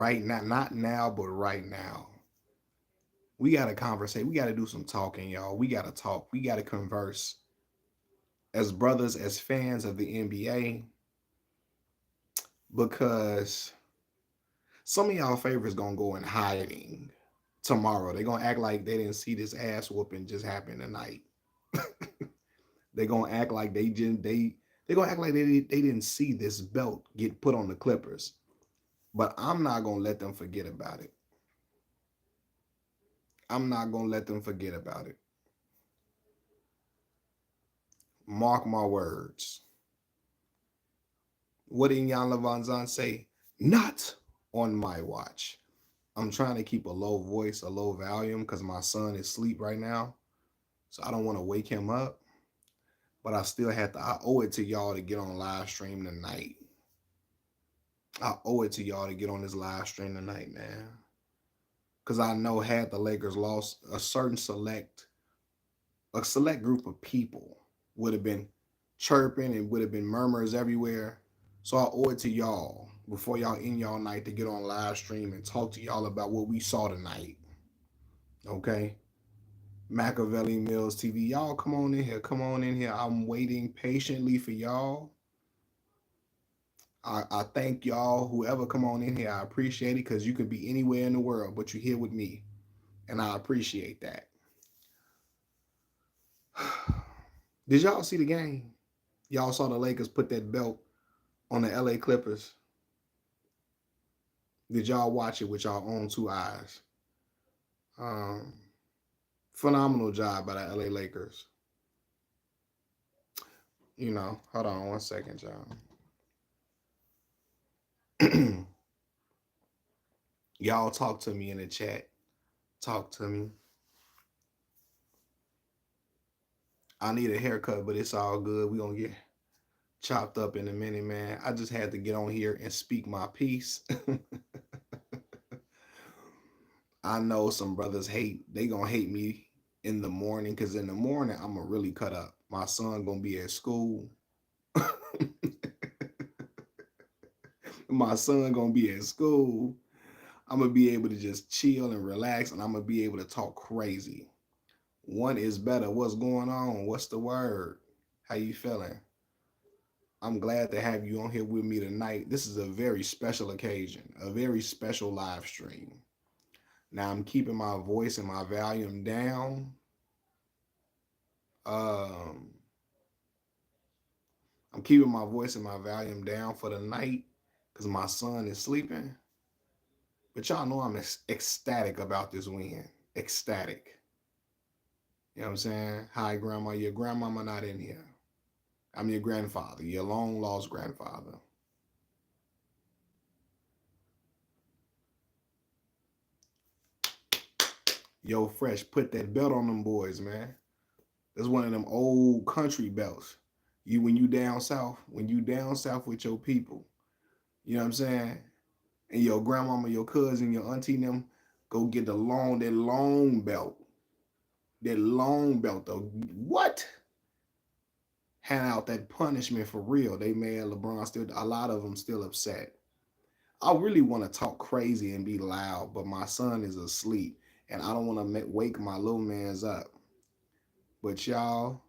Right now, not now, but right now. We gotta conversate. We gotta do some talking, y'all. We gotta talk. We gotta converse. As brothers, as fans of the NBA, because some of y'all favorites gonna go in hiding tomorrow. They gonna act like they didn't see this ass whooping just happen tonight. They gonna act like they gonna act like they didn't see this belt get put on the Clippers. But I'm not gonna let them forget about it. I'm not gonna let them forget about it. Mark my words. What did Jan Levanzan say? Not on my watch. I'm trying to keep a low voice, a low volume, because my son is asleep right now. So I don't want to wake him up. But I owe it to y'all to get on live stream tonight. I owe it to y'all to get on this live stream tonight, man. Because I know had the Lakers lost, a select group of people would have been chirping and would have been murmurs everywhere. So I owe it to y'all before y'all end y'all night to get on live stream and talk to y'all about what we saw tonight. Okay? Machiavelli Mills TV. Y'all come on in here. Come on in here. I'm waiting patiently for y'all. I thank y'all. Whoever come on in here, I appreciate it because you could be anywhere in the world, but you're here with me. And I appreciate that. Did y'all see the game? Y'all saw the Lakers put that belt on the LA Clippers. Did y'all watch it with y'all own two eyes? Um, Phenomenal job by the LA Lakers. Hold on one second, y'all. Y'all talk to me in the chat. Talk to me. I need a haircut, but it's all good. We gonna get chopped up in a minute, man. I just had to get on here and speak my piece. I know some brothers they gonna hate me in the morning, because in the morning I'm gonna really cut up. My son gonna be at school. My son gonna be at school. I'm gonna be able to just chill and relax, and I'm gonna be able to talk crazy. One is better. What's going on? What's the word? How you feeling? I'm glad to have you on here with me tonight. This is a very special occasion, a very special live stream. Now I'm keeping my voice and my volume down. Um, I'm keeping my voice and my volume down for the night because my son is sleeping. But y'all know I'm ecstatic about this win. Ecstatic. You know what I'm saying? Hi, Grandma. Your grandmama not in here. I'm your grandfather, your long lost grandfather. Yo, Fresh, put that belt on them boys, man. That's one of them old country belts. When you down south with your people, you know what I'm saying? And your grandmama, your cousin, your auntie, them go get that long belt. That long belt though. What? Hand out that punishment for real. They mad LeBron still, a lot of them still upset. I really want to talk crazy and be loud, but my son is asleep and I don't want to wake my little man's up. But y'all,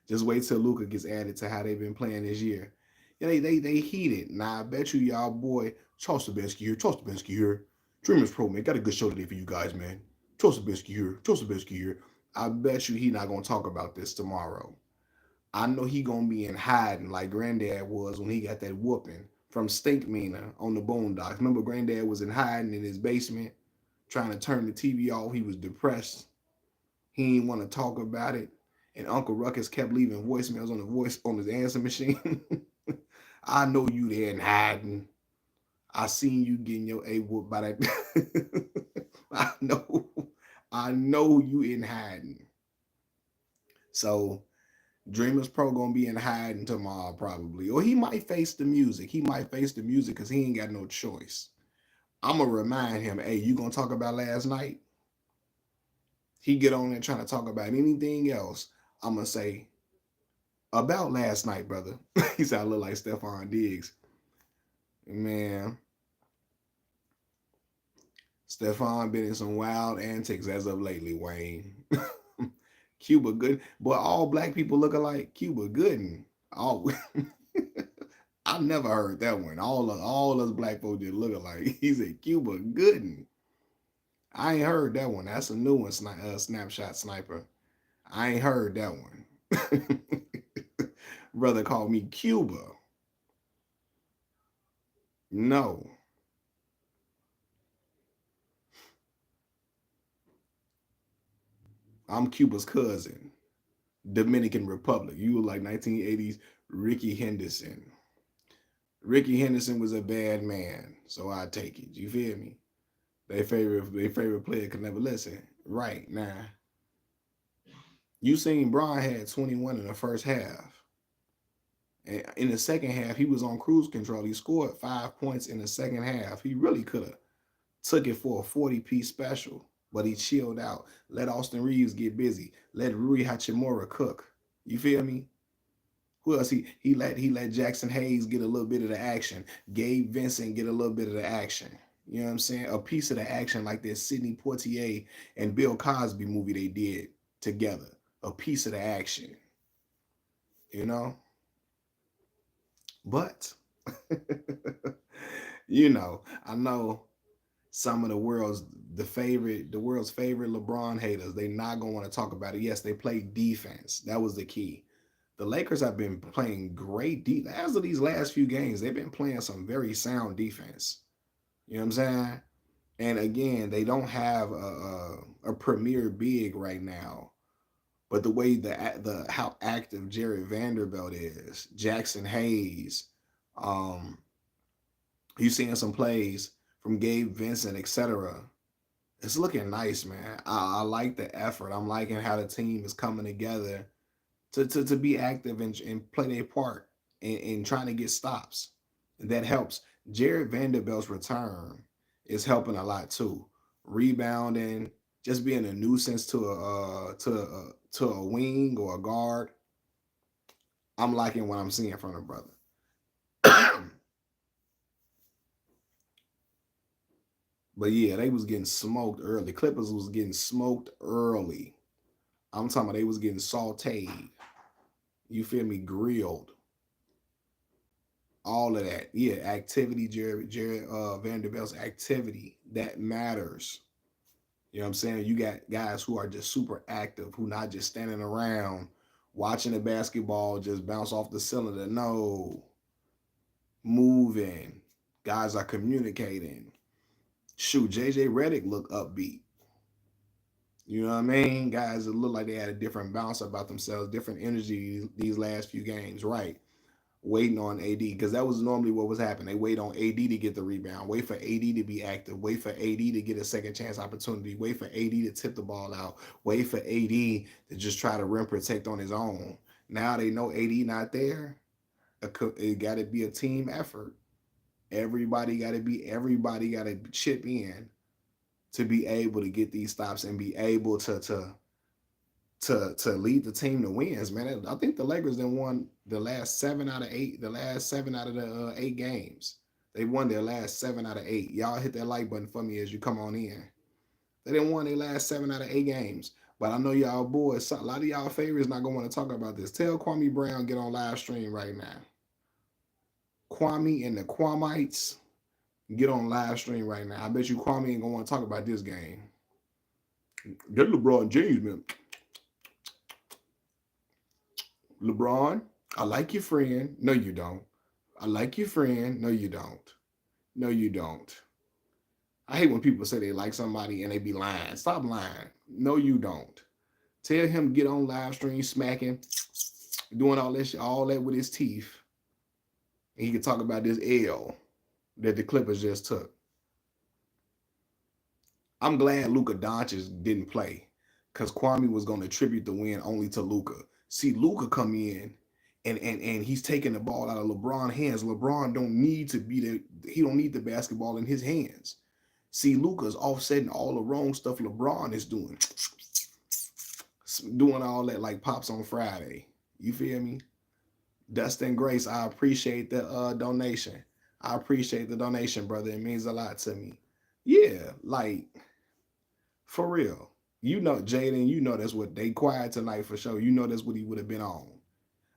just wait till Luca gets added to how they've been playing this year. Yeah, they heated. Now I bet you y'all boy Charles Sabinsky here, Charles Sabinsky here. Dreamers Pro man got a good show today for you guys, man. Charles Sabinsky here, Charles Sabinsky here. I bet you he not gonna talk about this tomorrow. I know he gonna be in hiding like Granddad was when he got that whooping from Stink Mina on the Boondocks. Remember, Granddad was in hiding in his basement, trying to turn the TV off. He was depressed. He didn't want to talk about it, and Uncle Ruckus kept leaving voicemails on his answer machine. I know you there in hiding. I seen you getting your A whooped by that. I know, I know you in hiding. So Dreamers Pro gonna be in hiding tomorrow probably, or he might face the music. He might face the music because he ain't got no choice. I'm gonna remind him, hey, you gonna talk about last night? He get on there trying to talk about anything else. I'm gonna say about last night, brother. He said I look like Stephon Diggs. Man, Stephon been in some wild antics as of lately, Wayne. Cuba Good, but all black people look alike. Cuba Gooden. All I never heard that one. All us black folks just look alike. He said Cuba Gooden. I ain't heard that one. That's a new one. Snapshot sniper. I ain't heard that one. Brother called me Cuba. No, I'm Cuba's cousin. Dominican Republic. You were like 1980s Ricky Henderson. Ricky Henderson was a bad man, so I take it. You feel me? Their favorite player could never listen. Right now, you seen Braun had 21 in the first half. And in the second half, he was on cruise control. He scored 5 points in the second half. He really could have took it for a 40-piece special, but he chilled out. Let Austin Reeves get busy. Let Rui Hachimura cook. You feel me? Who else? He let Jackson Hayes get a little bit of the action. Gabe Vincent get a little bit of the action. You know what I'm saying? A piece of the action like that Sidney Poitier and Bill Cosby movie they did together. A piece of the action. You know? But I know some of the world's favorite LeBron haters, they not gonna want to talk about it. Yes, they play defense. That was the key. The Lakers have been playing great defense. As of these last few games, they've been playing some very sound defense. You know what I'm saying? And again, they don't have a premier big right now. But the way the how active Jared Vanderbilt is, Jackson Hayes, um, you seeing some plays from Gabe Vincent, etc. It's looking nice, man. I like the effort. I'm liking how the team is coming together to be active and play their part in trying to get stops. And that helps. Jared Vanderbilt's return is helping a lot too. Rebounding, just being a nuisance to a wing or a guard. I'm liking what I'm seeing from the brother. But yeah, they was getting smoked early. Clippers was getting smoked early. I'm talking about they was getting sauteed. You feel me? Grilled. All of that. Yeah, activity, Jared Vanderbilt's activity. That matters. You know what I'm saying? You got guys who are just super active, who not just standing around watching the basketball just bounce off the cylinder. No. Moving. Guys are communicating. Shoot, JJ Redick look upbeat. You know what I mean? Guys that look like they had a different bounce about themselves, different energy these last few games, right? Waiting on AD, because that was normally what was happening. They wait on AD to get the rebound, wait for AD to be active, wait for AD to get a second chance opportunity, wait for AD to tip the ball out, wait for AD to just try to rim protect on his own. Now they know AD not there. It got to be a team effort. Everybody got to chip in to be able to get these stops and be able to lead the team to wins, man. I think the Lakers then won the last 7 out of 8, the last 7 out of the 8 games. They won their last 7 out of 8. Y'all hit that like button for me as you come on in. They didn't won their last 7 out of 8 games. But I know y'all boys, a lot of y'all favorites not gonna want to talk about this. Tell Kwami Brown get on live stream right now. Kwami and the Kwamites get on live stream right now. I bet you Kwame ain't gonna want to talk about this game. Get LeBron James, man. LeBron, I like your friend. No, you don't. I like your friend. No, you don't. No, you don't. I hate when people say they like somebody and they be lying. Stop lying. No, you don't. Tell him get on live stream smacking, doing all this, all that with his teeth. And he can talk about this L that the Clippers just took. I'm glad Luka Doncic didn't play because Kwame was going to attribute the win only to Luka. See, Luka come in and he's taking the ball out of LeBron's hands. LeBron don't need to be there. He don't need the basketball in his hands. See, Luka's offsetting all the wrong stuff LeBron is doing. Doing all that like Pops on Friday. You feel me? Dustin Grace, I appreciate the donation. I appreciate the donation, brother. It means a lot to me. Yeah, like for real. You know, Jaden, you know that's what they quiet tonight for sure. You know that's what he would have been on.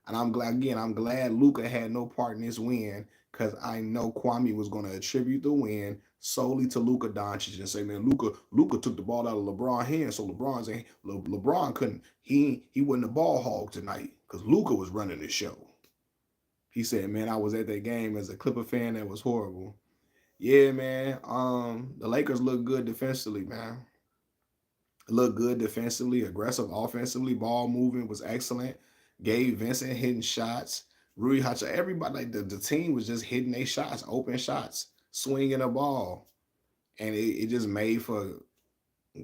And I'm glad again, I'm glad Luca had no part in this win because I know Kwame was gonna attribute the win solely to Luca Doncic and say, man, Luca took the ball out of LeBron's hands, so LeBron couldn't he wasn't a ball hog tonight because Luca was running the show. He said, man, I was at that game as a Clipper fan. That was horrible. Yeah, man. The Lakers look good defensively, man. Look good defensively, aggressive offensively. Ball movement was excellent. Gabe Vincent hitting shots. Rui Hacha, everybody, like the team was just hitting their shots, open shots, swinging the ball. And it just made for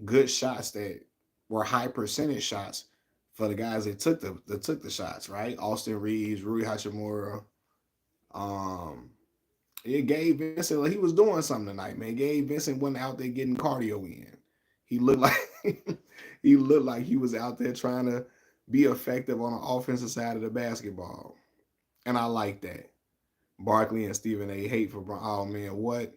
good shots that were high percentage shots for the guys that took the shots, right? Austin Reeves, Rui Hachimura, um, yeah, Gabe Vincent, like he was doing something tonight, man. Gabe Vincent wasn't out there getting cardio in. He looked like he looked like he was out there trying to be effective on the offensive side of the basketball. And I like that. Barkley and Stephen A hate for Bron. Oh man, what?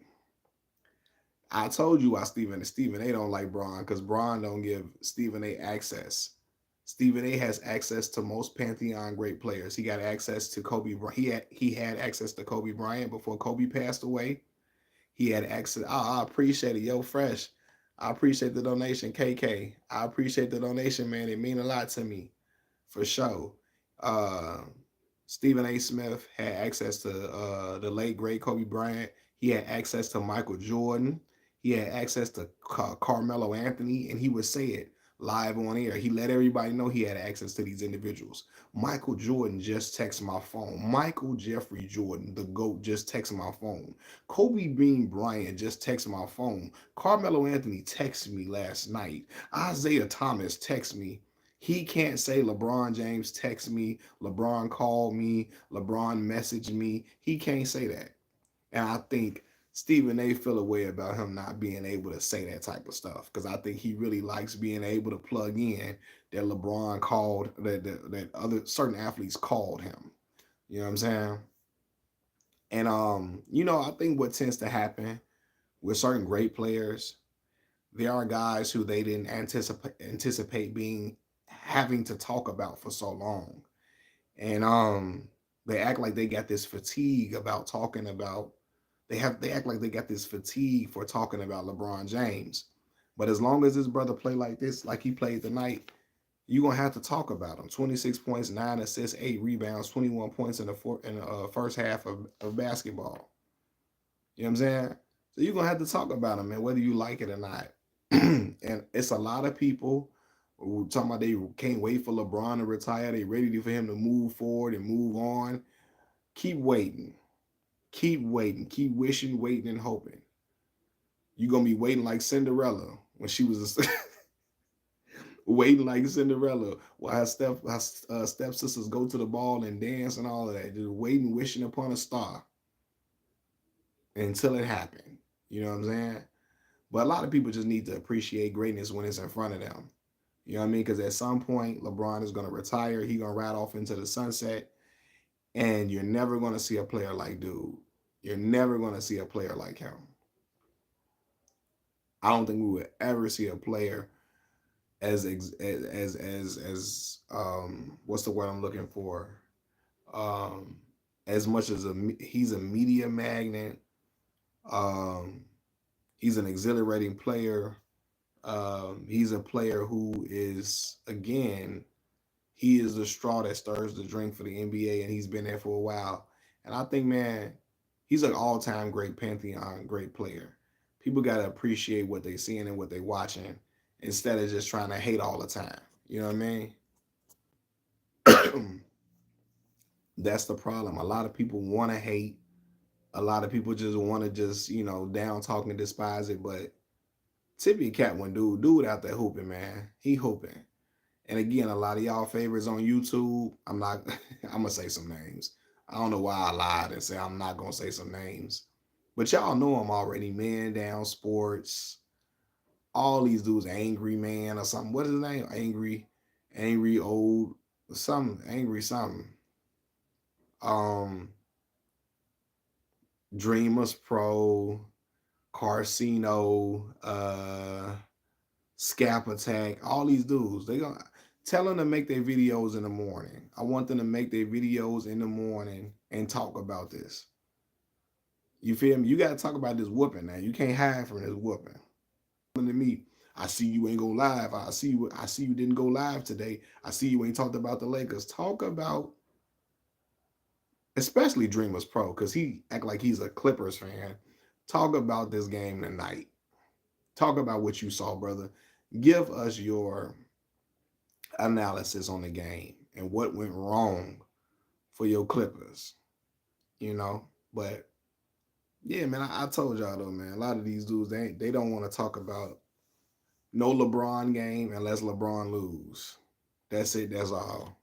I told you why Stephen A don't like Bron, because Bron don't give Stephen A access. Stephen A has access to most Pantheon great players. He got access to Kobe. He had access to Kobe Bryant before Kobe passed away. He had access. I appreciate it, yo, fresh. I appreciate the donation, KK. I appreciate the donation, man. It mean a lot to me, for sure. Uh, Stephen A. Smith had access to the late great Kobe Bryant. He had access to Michael Jordan. He had access to Carmelo Anthony, and he would say it live on air. He let everybody know he had access to these individuals. Michael Jordan just texted my phone. Michael Jeffrey Jordan, the GOAT, just texted my phone. Kobe Bean Bryant just texted my phone. Carmelo Anthony texted me last night. Isaiah Thomas texted me. He can't say LeBron James texted me, LeBron called me, LeBron messaged me. He can't say that. And I think Stephen A feel a way about him not being able to say that type of stuff because I think he really likes being able to plug in that LeBron called, that other certain athletes called him. You know what I'm saying? And I think what tends to happen with certain great players, there are guys who they didn't anticipate being having to talk about for so long. And they act like they got this fatigue about talking about they act like they got this fatigue for talking about LeBron James. But as long as this brother play like this, like he played tonight, you're gonna have to talk about him. 26 points, 9 assists, 8 rebounds, 21 points in the first half of basketball. You know what I'm saying? So you're gonna have to talk about him, man, whether you like it or not. And it's a lot of people who talking about they can't wait for LeBron to retire. They ready for him to move forward and move on. Keep waiting. Keep waiting. Keep wishing, waiting, and hoping. You're gonna be waiting like Cinderella when she was waiting like Cinderella while her stepsisters go to the ball and dance and all of that. Just waiting, wishing upon a star until it happened. You know what I'm saying? But a lot of people just need to appreciate greatness when it's in front of them. You know what I mean? Because at some point, LeBron is going to retire. He's going to ride off into the sunset. And you're never going to see a player like dude. You're never going to see a player like him. I don't think we would ever see a player as what's the word I'm looking for? Um, as much as he's a media magnet. Um, he's an exhilarating player. He's a player who is, again, he is the straw that stirs the drink for the NBA, and he's been there for a while. And I think, man, he's an all-time great Pantheon, great player. People got to appreciate what they're seeing and what they're watching instead of just trying to hate all the time. You know what I mean? That's the problem. A lot of people want to hate. A lot of people just want to down talk and despise it. But Tippy Cat one dude out there hooping, man. He hooping. And again, a lot of y'all favorites on YouTube. I'm not. I'm gonna say some names. I don't know why I lied and say I'm not gonna say some names, but y'all know them already. Man Down Sports. All these dudes, Angry Man or something. What is his name? Angry old something. Angry something. Um, Dreamers Pro. Carcino, Scap Attack, all these dudes. They gonna tell them to make their videos in the morning. I want them to make their videos in the morning and talk about this. You feel me? You gotta talk about this whooping now. You can't hide from this whooping. To me, I see you ain't go live. I see you didn't go live today. I see you ain't talked about the Lakers. Talk about, especially Dreamers Pro, because he act like he's a Clippers fan. Talk about this game tonight. Talk about what you saw, brother. Give us your analysis on the game and what went wrong for your Clippers. You know, but yeah, man, I told y'all though, man. A lot of these dudes they don't want to talk about no LeBron game unless LeBron lose. That's it. That's all.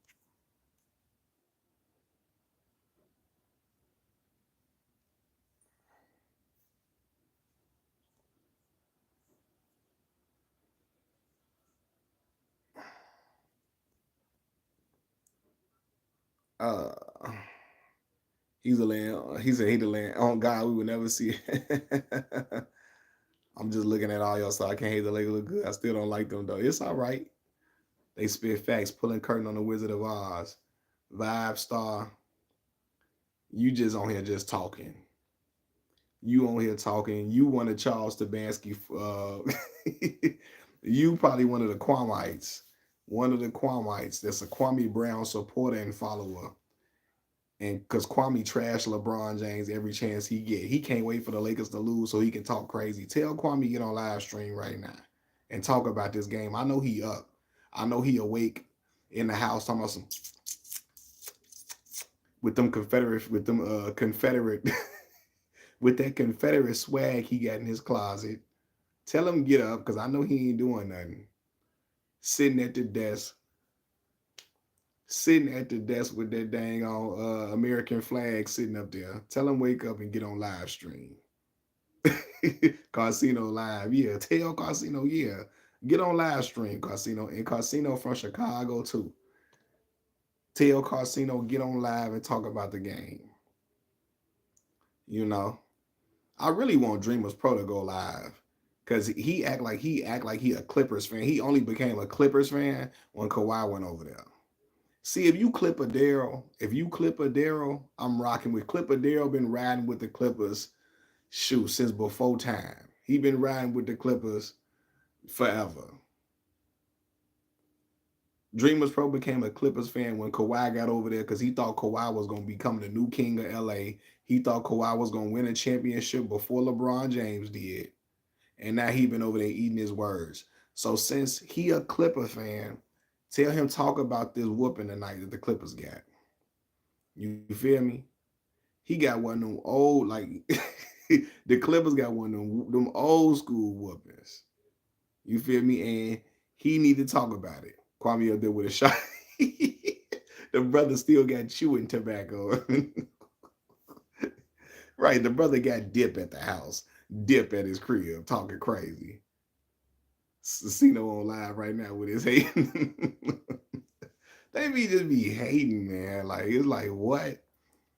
Uh, he's a land. He said he the land. Oh God, we would never see it. I'm just looking at all y'all, so I can't hate the Lakers look good. I still don't like them though. It's all right. They spit facts, pulling curtain on the Wizard of Oz. Vibe star, you just on here just talking. You on here talking. You one of Charles Tabansky. You probably one of the Kwamites. One of the Kwamites. That's a Kwami Brown supporter and follower. And because Kwame trashed LeBron James every chance he get, he can't wait for the Lakers to lose so he can talk crazy. Tell Kwame get on live stream right now and talk about this game. I know he up. I know he awake in the house talking about some with them Confederate with that Confederate swag he got in his closet. Tell him get up because I know he ain't doing nothing. Sitting at the desk, with that dang on American flag sitting up there. Tell him wake up and get on live stream. Carcino live, yeah. Tell Carcino, yeah. Get on live stream, Carcino. And Carcino from Chicago too. Tell Carcino get on live and talk about the game. You know, I really want Dreamers Pro to go live because he a Clippers fan. He only became a Clippers fan when Kawhi went over there. See, if you clip a Daryl, I'm rocking with Clipper Daryl. Been riding with the Clippers, shoot, since before time. He been riding with the Clippers forever. Dreamers Pro became a Clippers fan when Kawhi got over there because he thought Kawhi was going to become the new king of LA. He thought Kawhi was going to win a championship before LeBron James did. And now he been over there eating his words. So since he a Clipper fan, tell him talk about this whooping tonight that the Clippers got. You feel me? He got one of them old, like, the Clippers got one of them old school whoopings. You feel me? And he need to talk about it. Kwame up there with a shot. The brother still got chewing tobacco. Right, the brother got dip at the house, dip at his crib, talking crazy. Cino on live right now with his hating. They just be hating, man. Like it's like what?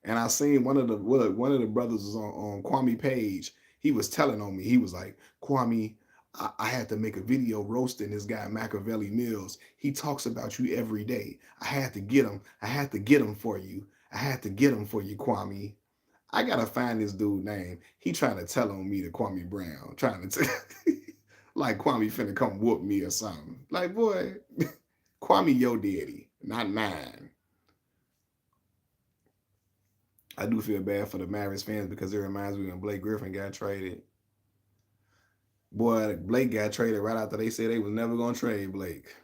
And I seen one of the brothers was on Kwame page. He was telling on me. He was like, Kwame, I had to make a video roasting this guy Machiavelli Mills. He talks about you every day. I had to get him. I had to get him for you. I had to get him for you, Kwame. I gotta find this dude name. He trying to tell on me to Kwami Brown. Trying to like Kwame finna come whoop me or something. Like boy, Kwame your daddy, not mine. I do feel bad for the Mavericks fans because it reminds me when Blake Griffin got traded. Boy, Blake got traded right after they said they was never gonna trade Blake.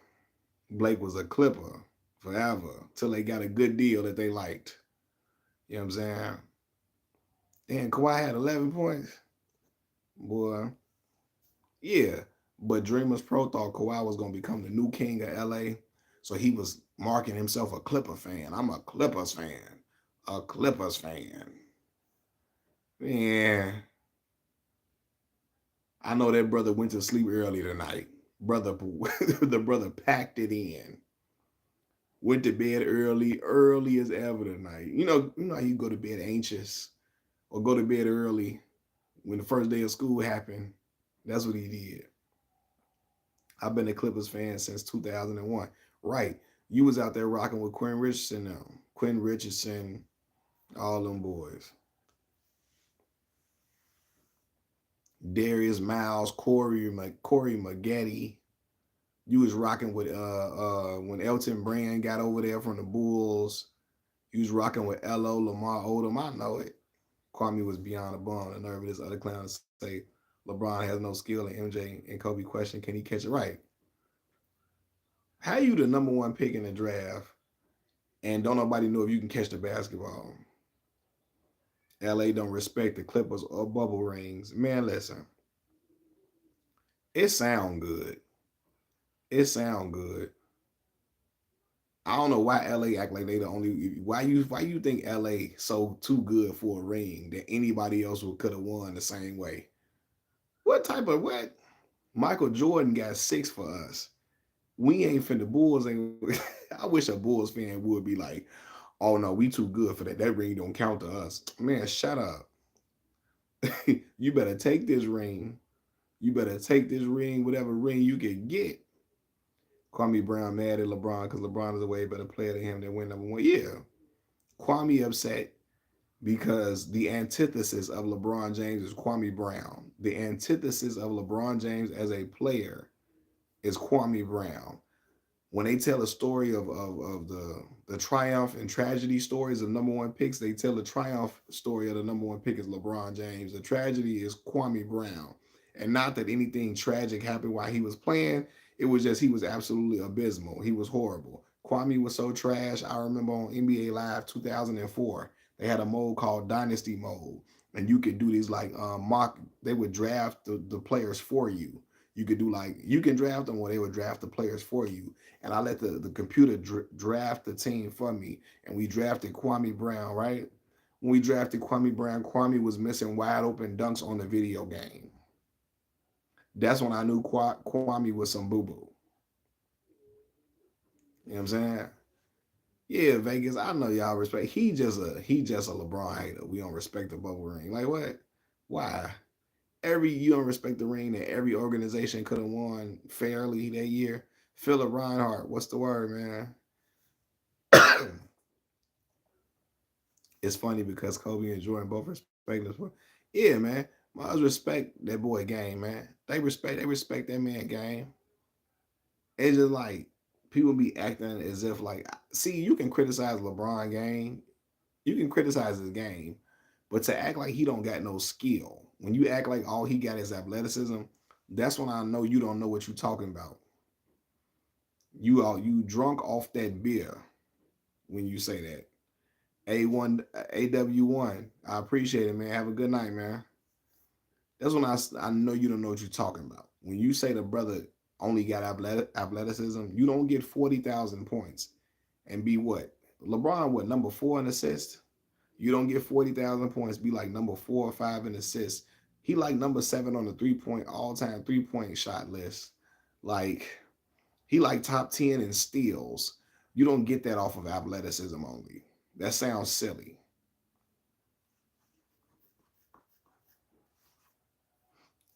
Blake was a Clipper forever till they got a good deal that they liked. You know what I'm saying? And Kawhi had 11 points. Boy, yeah. But Dreamers Pro thought Kawhi was gonna become the new king of LA. So he was marking himself a Clipper fan. I'm a Clippers fan. A Clippers fan. Yeah. I know that brother went to sleep early tonight. Brother, the brother packed it in. Went to bed early as ever tonight. You know how you go to bed anxious or go to bed early When the first day of school happened, that's what he did. I've been a Clippers fan since 2001. Right. You was out there rocking with Quinn Richardson now. Quinn Richardson, all them boys. Darius Miles, Corey Maggette. You was rocking with when Elton Brand got over there from the Bulls. You was rocking with Lo Lamar Odom. I know it. Kwame was beyond a bum. The nerve of this other clown to say LeBron has no skill and MJ and Kobe question, can he catch it right? How you the number one pick in the draft and don't nobody know if you can catch the basketball? LA don't respect the Clippers or bubble rings. Man, listen. It sound good. It sound good. I don't know why LA act like they the only. Why you think LA so too good for a ring that anybody else could have won the same way? What type of what? Michael Jordan got 6 for us. We ain't finna Bulls ain't. I wish a Bulls fan would be like, oh no, we too good for that. That ring don't count to us. Man, shut up. You better take this ring. You better take this ring, whatever ring you can get. Kwame Brown mad at LeBron because LeBron is a way better player than him that went number one. Yeah. Kwame upset because the antithesis of LeBron James is Kwame Brown. The antithesis of LeBron James as a player is Kwame Brown. When they tell a story of the triumph and tragedy stories of number one picks, they tell the triumph story of the number one pick is LeBron James. The tragedy is Kwame Brown. And not that anything tragic happened while he was playing. It was just he was absolutely abysmal. He was horrible. Kwame was so trash. I remember on NBA Live 2004, they had a mode called Dynasty Mode. And you could do these like mock, they would draft the players for you. You could do like, you can draft them or they would draft the players for you. And I let the computer draft the team for me. And we drafted Kwame Brown, right? When we drafted Kwame Brown, Kwame was missing wide open dunks on the video game. That's when I knew Kwame was some boo boo. You know what I'm saying? Yeah, Vegas. I know y'all respect. He just a LeBron hater. We don't respect the bubble ring. Like what? Why? You don't respect the ring that every organization could have won fairly that year. Philip Reinhart, what's the word, man? It's funny because Kobe and Jordan both respect us. Yeah, man. Might respect that boy game, man. They respect that man game. It's just like people be acting as if like, see, you can criticize LeBron game, you can criticize his game, but to act like he don't got no skill, when you act like all he got is athleticism, that's when I know you don't know what you're talking about. You drunk off that beer when you say that. A1 AW1. I appreciate it, man. Have a good night, man. That's when I know you don't know what you're talking about. When you say the brother only got athleticism, you don't get 40,000 points and be what? LeBron, what, number 4 in assists? You don't get 40,000 points, be like number 4 or 5 in assists. He like number 7 on the all-time 3-point shot list. Like, he like top 10 in steals. You don't get that off of athleticism only. That sounds silly.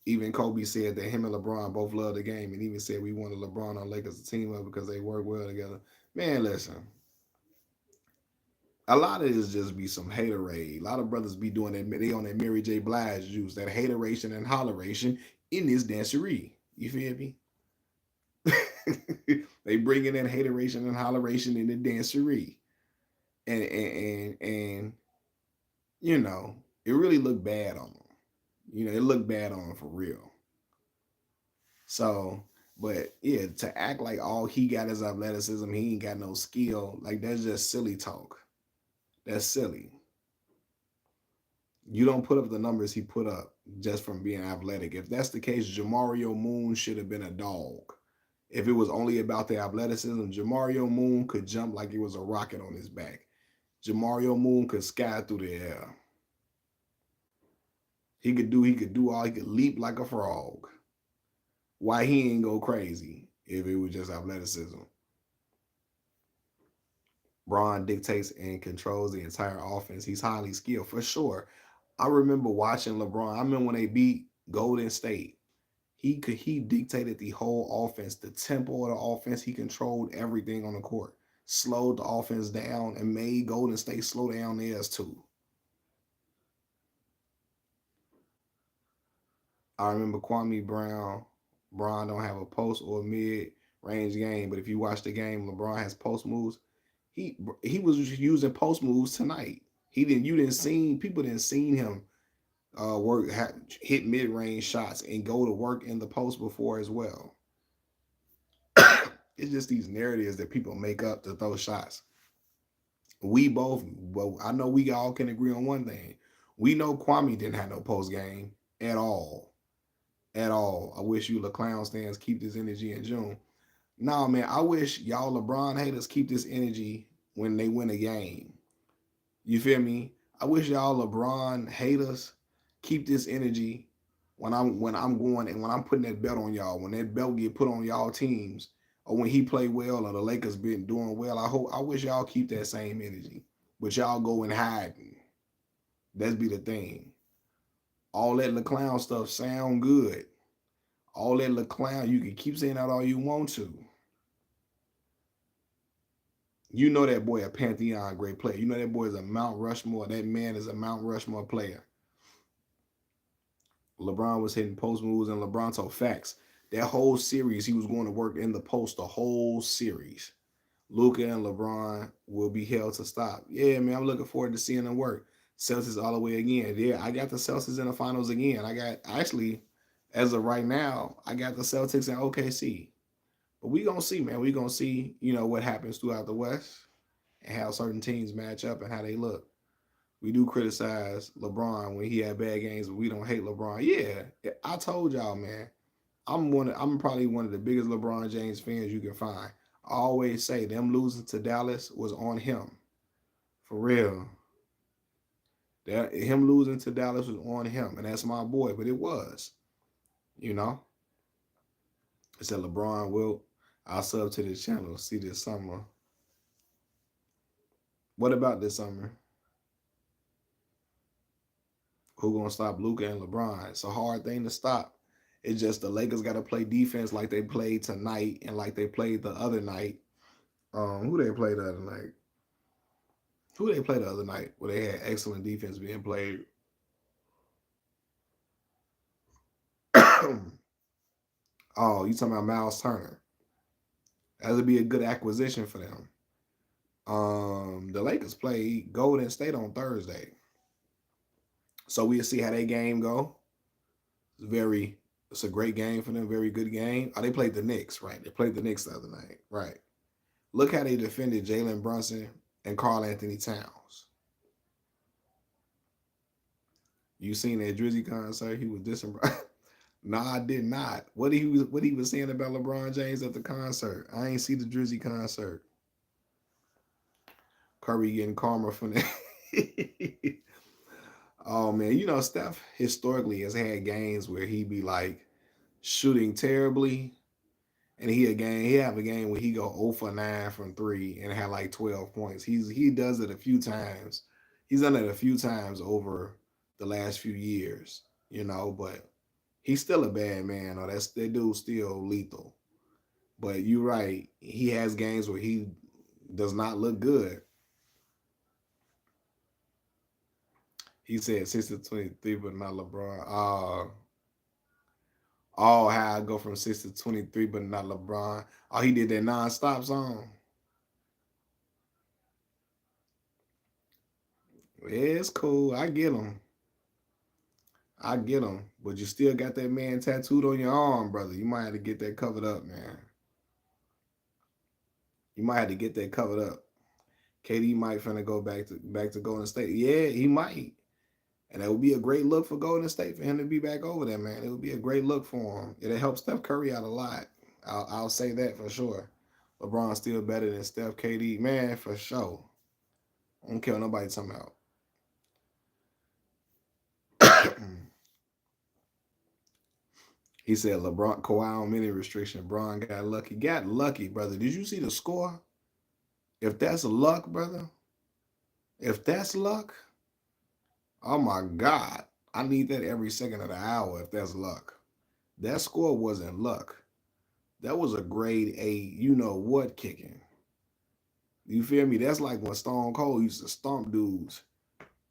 Even Kobe said that him and LeBron both love the game, and even said we wanted LeBron on Lakers to team up because they work well together. Man, listen, a lot of this just be some haterade. A lot of brothers be doing that. They on that Mary J. Blige juice, that hateration and holleration in this dancery. You feel me? They bring in that hateration and holleration in the dancery, and it really looked bad on them. It looked bad on him for real. So, but yeah, to act like all he got is athleticism, he ain't got no skill, like that's just silly talk. That's silly. You don't put up the numbers he put up just from being athletic. If that's the case, Jamario Moon should have been a dog. If it was only about the athleticism, Jamario Moon could jump like it was a rocket on his back. Jamario Moon could sky through the air. He could do all, he could leap like a frog. Why he ain't go crazy if it was just athleticism? Braun dictates and controls the entire offense. He's highly skilled for sure. I remember watching LeBron. I remember when they beat Golden State. He dictated the whole offense, the tempo of the offense. He controlled everything on the court, slowed the offense down, and made Golden State slow down theirs too. I remember Kwami Brown. Brown don't have a post or mid range game, but if you watch the game, LeBron has post moves. He he was using post moves tonight. He didn't. You didn't seen people didn't seen him hit mid range shots and go to work in the post before as well. It's just these narratives that people make up to throw shots. Well, I know we all can agree on one thing. We know Kwame didn't have no post game at all. At all. I wish you LeClown stands keep this energy in June. Nah, man, I wish y'all LeBron haters keep this energy when they win a game. You feel me? I wish y'all LeBron haters keep this energy when I'm going and when I'm putting that belt on y'all. When that belt get put on y'all teams, or when he play well or the Lakers been doing well, I wish y'all keep that same energy. But y'all go and hiding. That's be the thing. All that LeClown stuff sound good. All that LeClown, you can keep saying that all you want to. You know that boy a Pantheon great player. You know that boy is a Mount Rushmore. That man is a Mount Rushmore player. LeBron was hitting post moves and LeBron told facts. That whole series, he was going to work in the post the whole series. Luka and LeBron will be held to stop. Yeah, man, I'm looking forward to seeing them work. Celtics all the way again. Yeah, I got the Celtics in the finals again. I got actually, as of right now, I got the Celtics and OKC. But we gonna see, man. We gonna see, what happens throughout the West and how certain teams match up and how they look. We do criticize LeBron when he had bad games, but we don't hate LeBron. Yeah, I told y'all, man. I'm probably one of the biggest LeBron James fans you can find. I always say them losing to Dallas was on him. For real. That him losing to Dallas was on him. And that's my boy, but it was. You know? It said LeBron will I'll sub to this channel. See this summer. What about this summer? Who gonna stop Luka and LeBron? It's a hard thing to stop. It's just the Lakers got to play defense like they played tonight and like they played the other night. Who they played the other night? Who they played the other night where they had excellent defense being played? Oh, you talking about Miles Turner? That would be a good acquisition for them. The Lakers play Golden State on Thursday, so we'll see how that game go. It's a great game for them. Very good game. Oh, they played the Knicks, right? They played the Knicks the other night, right? Look how they defended Jalen Brunson and Karl Anthony Towns. You seen that Drizzy concert? He was dissing. No, I did not. What he was saying about LeBron James at the concert? I ain't see the Drizzy concert. Curry getting karma from that. Oh man, Steph historically has had games where he be like shooting terribly, and he have a game where he go 0 for 9 from 3 and had like 12 points. He does it a few times. He's done it a few times over the last few years, but he's still a bad man. Or that dude's still lethal. But you're right. He has games where he does not look good. He said 6 to 23, but not LeBron. How I go from 6 to 23, but not LeBron. Oh, he did that non-stop song. Yeah, it's cool. I get him. I get him. But you still got that man tattooed on your arm, brother. You might have to get that covered up, man. You might have to get that covered up. KD might finna go back to Golden State. Yeah, he might. And that would be a great look for Golden State for him to be back over there, man. It would be a great look for him. It'll help Steph Curry out a lot. I'll say that for sure. LeBron's still better than Steph, KD, man, for sure. I don't care what nobody talking about. He said LeBron Kawhi on mini restriction. LeBron got lucky. Got lucky, brother. Did you see the score? If that's luck, brother. If that's luck, Oh my God. I need that every second of the hour if that's luck. That score wasn't luck. That was a grade A, you know what kicking. You feel me? That's like when Stone Cold used to stomp dudes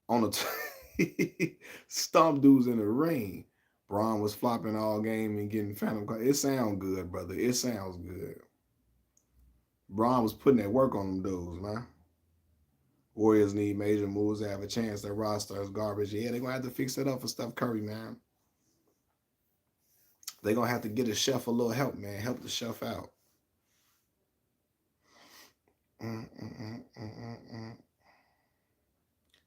on the stomp dudes in the ring. Braun was flopping all game and getting phantom. It sounds good, brother. It sounds good. Braun was putting that work on them dudes, man. Warriors need major moves to have a chance. Their roster is garbage. Yeah, they're gonna have to fix that up for Steph Curry, man. They're gonna have to get a chef a little help, man. Help the chef out. Mm-mm-mm-mm-mm.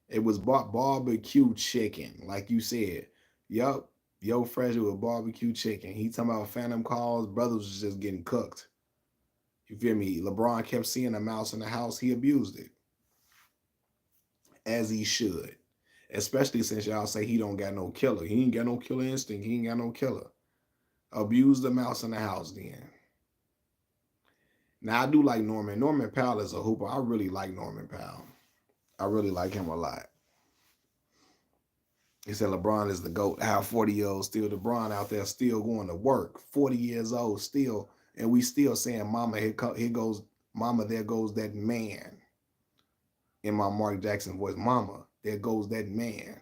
It was barbecue chicken, like you said. Yup. Yo Fresh with barbecue chicken. He talking about phantom calls. Brothers was just getting cooked. You feel me? LeBron kept seeing a mouse in the house. He abused it. As he should. Especially since y'all say he don't got no killer. He ain't got no killer instinct. He ain't got no killer. Abuse the mouse in the house then. Now I do like Norman. Norman Powell is a hooper. I really like Norman Powell. I really like him a lot. He said LeBron is the GOAT. How 40-year-old still LeBron out there still going to work. 40 years old still. And we still saying, Mama, here goes, Mama, there goes that man. In my Mark Jackson voice, Mama, there goes that man.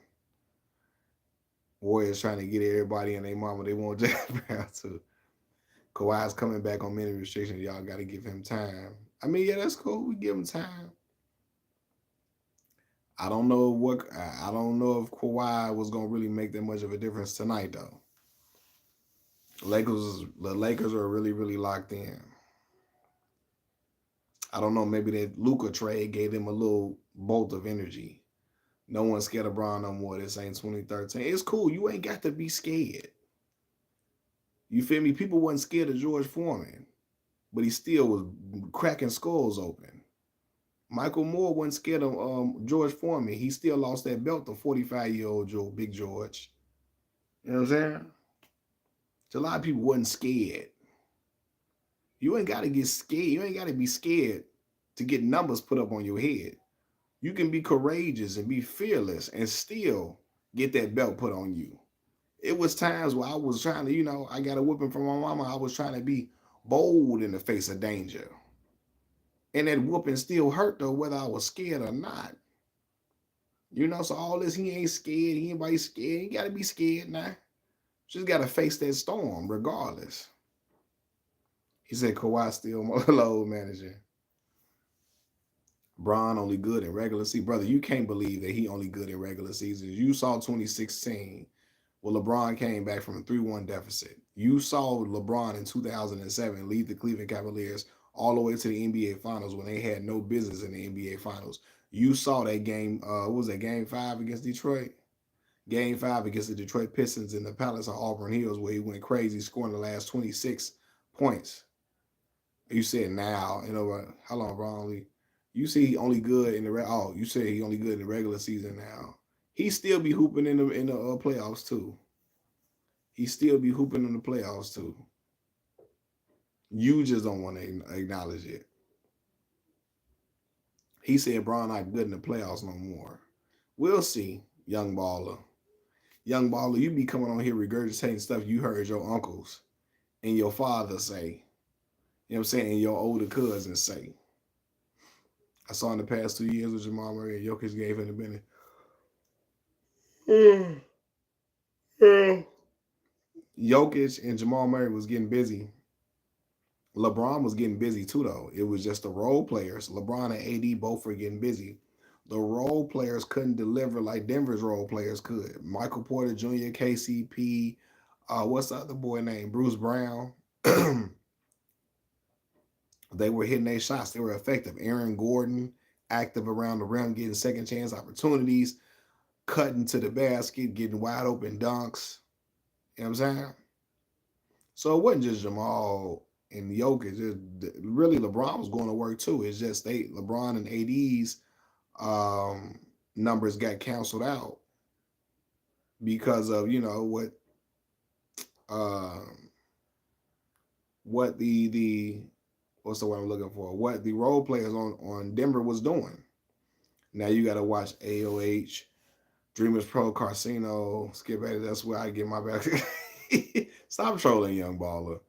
Warriors trying to get everybody and their mama. They want Jalen Brown too. Kawhi's coming back on many restrictions. Y'all got to give him time. I mean, yeah, that's cool. We give him time. I don't know if Kawhi was gonna really make that much of a difference tonight though. The Lakers are really, really locked in. I don't know, maybe that Luka trade gave them a little bolt of energy. No one's scared of Bron no more. This ain't 2013. It's cool. You ain't got to be scared. You feel me? People wasn't scared of George Foreman, but he still was cracking skulls open. Michael Moore wasn't scared of George Foreman. He still lost that belt to 45-year-old Joe, Big George. You know what I'm saying? So a lot of people wasn't scared. You ain't got to get scared. You ain't got to be scared to get numbers put up on your head. You can be courageous and be fearless and still get that belt put on you. It was times where I was trying to, I got a whipping from my mama. I was trying to be bold in the face of danger. And that whooping still hurt though, whether I was scared or not. So all this, he ain't scared. He ain't scared. He got to be scared now. Just got to face that storm regardless. He said Kawhi still load manager. Bron only good in regular season. Brother, you can't believe that he only good in regular seasons. You saw 2016 when LeBron came back from a 3-1 deficit. You saw LeBron in 2007 lead the Cleveland Cavaliers all the way to the NBA Finals when they had no business in the NBA Finals. You saw that game, what was that, Game 5 against Detroit? Game 5 against the Detroit Pistons in the Palace of Auburn Hills where he went crazy, scoring the last 26 points. You said now, how long, Bron? You see he only good in the you said he only good in the regular season now. He still be hooping in the playoffs too. He still be hooping in the playoffs too. You just don't want to acknowledge it. He said Bron not good in the playoffs no more. We'll see, young baller. Young baller, you be coming on here regurgitating stuff you heard your uncles and your father say. You know what I'm saying? And your older cousins say. I saw in the past 2 years with Jamal Murray and Jokic gave him the benefit. Jokic and Jamal Murray was getting busy. LeBron was getting busy too, though. It was just the role players. LeBron and AD both were getting busy. The role players couldn't deliver like Denver's role players could. Michael Porter Jr., KCP, what's the other boy name? Bruce Brown. They were hitting their shots. They were effective. Aaron Gordon, active around the rim, getting second chance opportunities, cutting to the basket, getting wide open dunks. You know what I'm saying? So it wasn't just Jamal and Jokic. Really, LeBron was going to work too. It's just LeBron and AD's numbers got canceled out because of what the what's the word I'm looking for? What the role players on Denver was doing. Now you got to watch AOH. Dreamers Pro Casino, Skip at it. That's where I get my back. Stop trolling, young baller.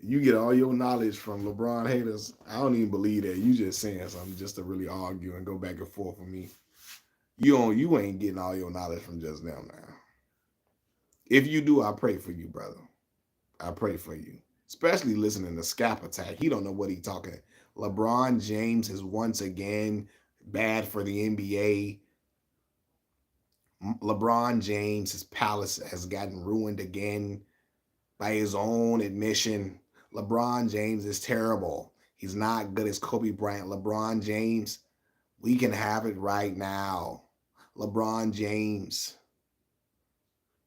You get all your knowledge from LeBron haters. I don't even believe that. You just saying something just to really argue and go back and forth with me. You ain't getting all your knowledge from just them now. If you do, I pray for you, brother. I pray for you. Especially listening to Scap Attack. He don't know what he talking. LeBron James is once again bad for the NBA. LeBron James, his palace has gotten ruined again by his own admission. LeBron James is terrible. He's not good as Kobe Bryant. LeBron James, we can have it right now. LeBron James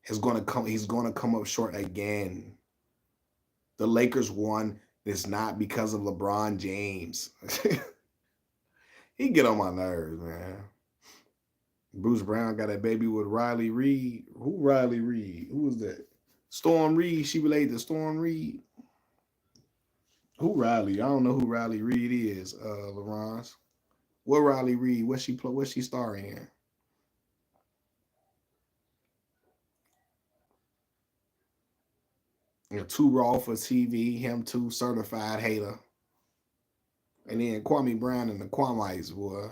is going to come. He's going to come up short again. The Lakers won. It's not because of LeBron James. He get on my nerves, man. Bruce Brown got a baby with Riley Reed. Who Riley Reed? Who was that? Storm Reed. She related to Storm Reed. Who Riley? I don't know who Riley Reed is. LaRons. What Riley Reed? What she play? What she starring in? Too raw for TV. Him too certified hater. And then Kwami Brown and the Kwamites, boy.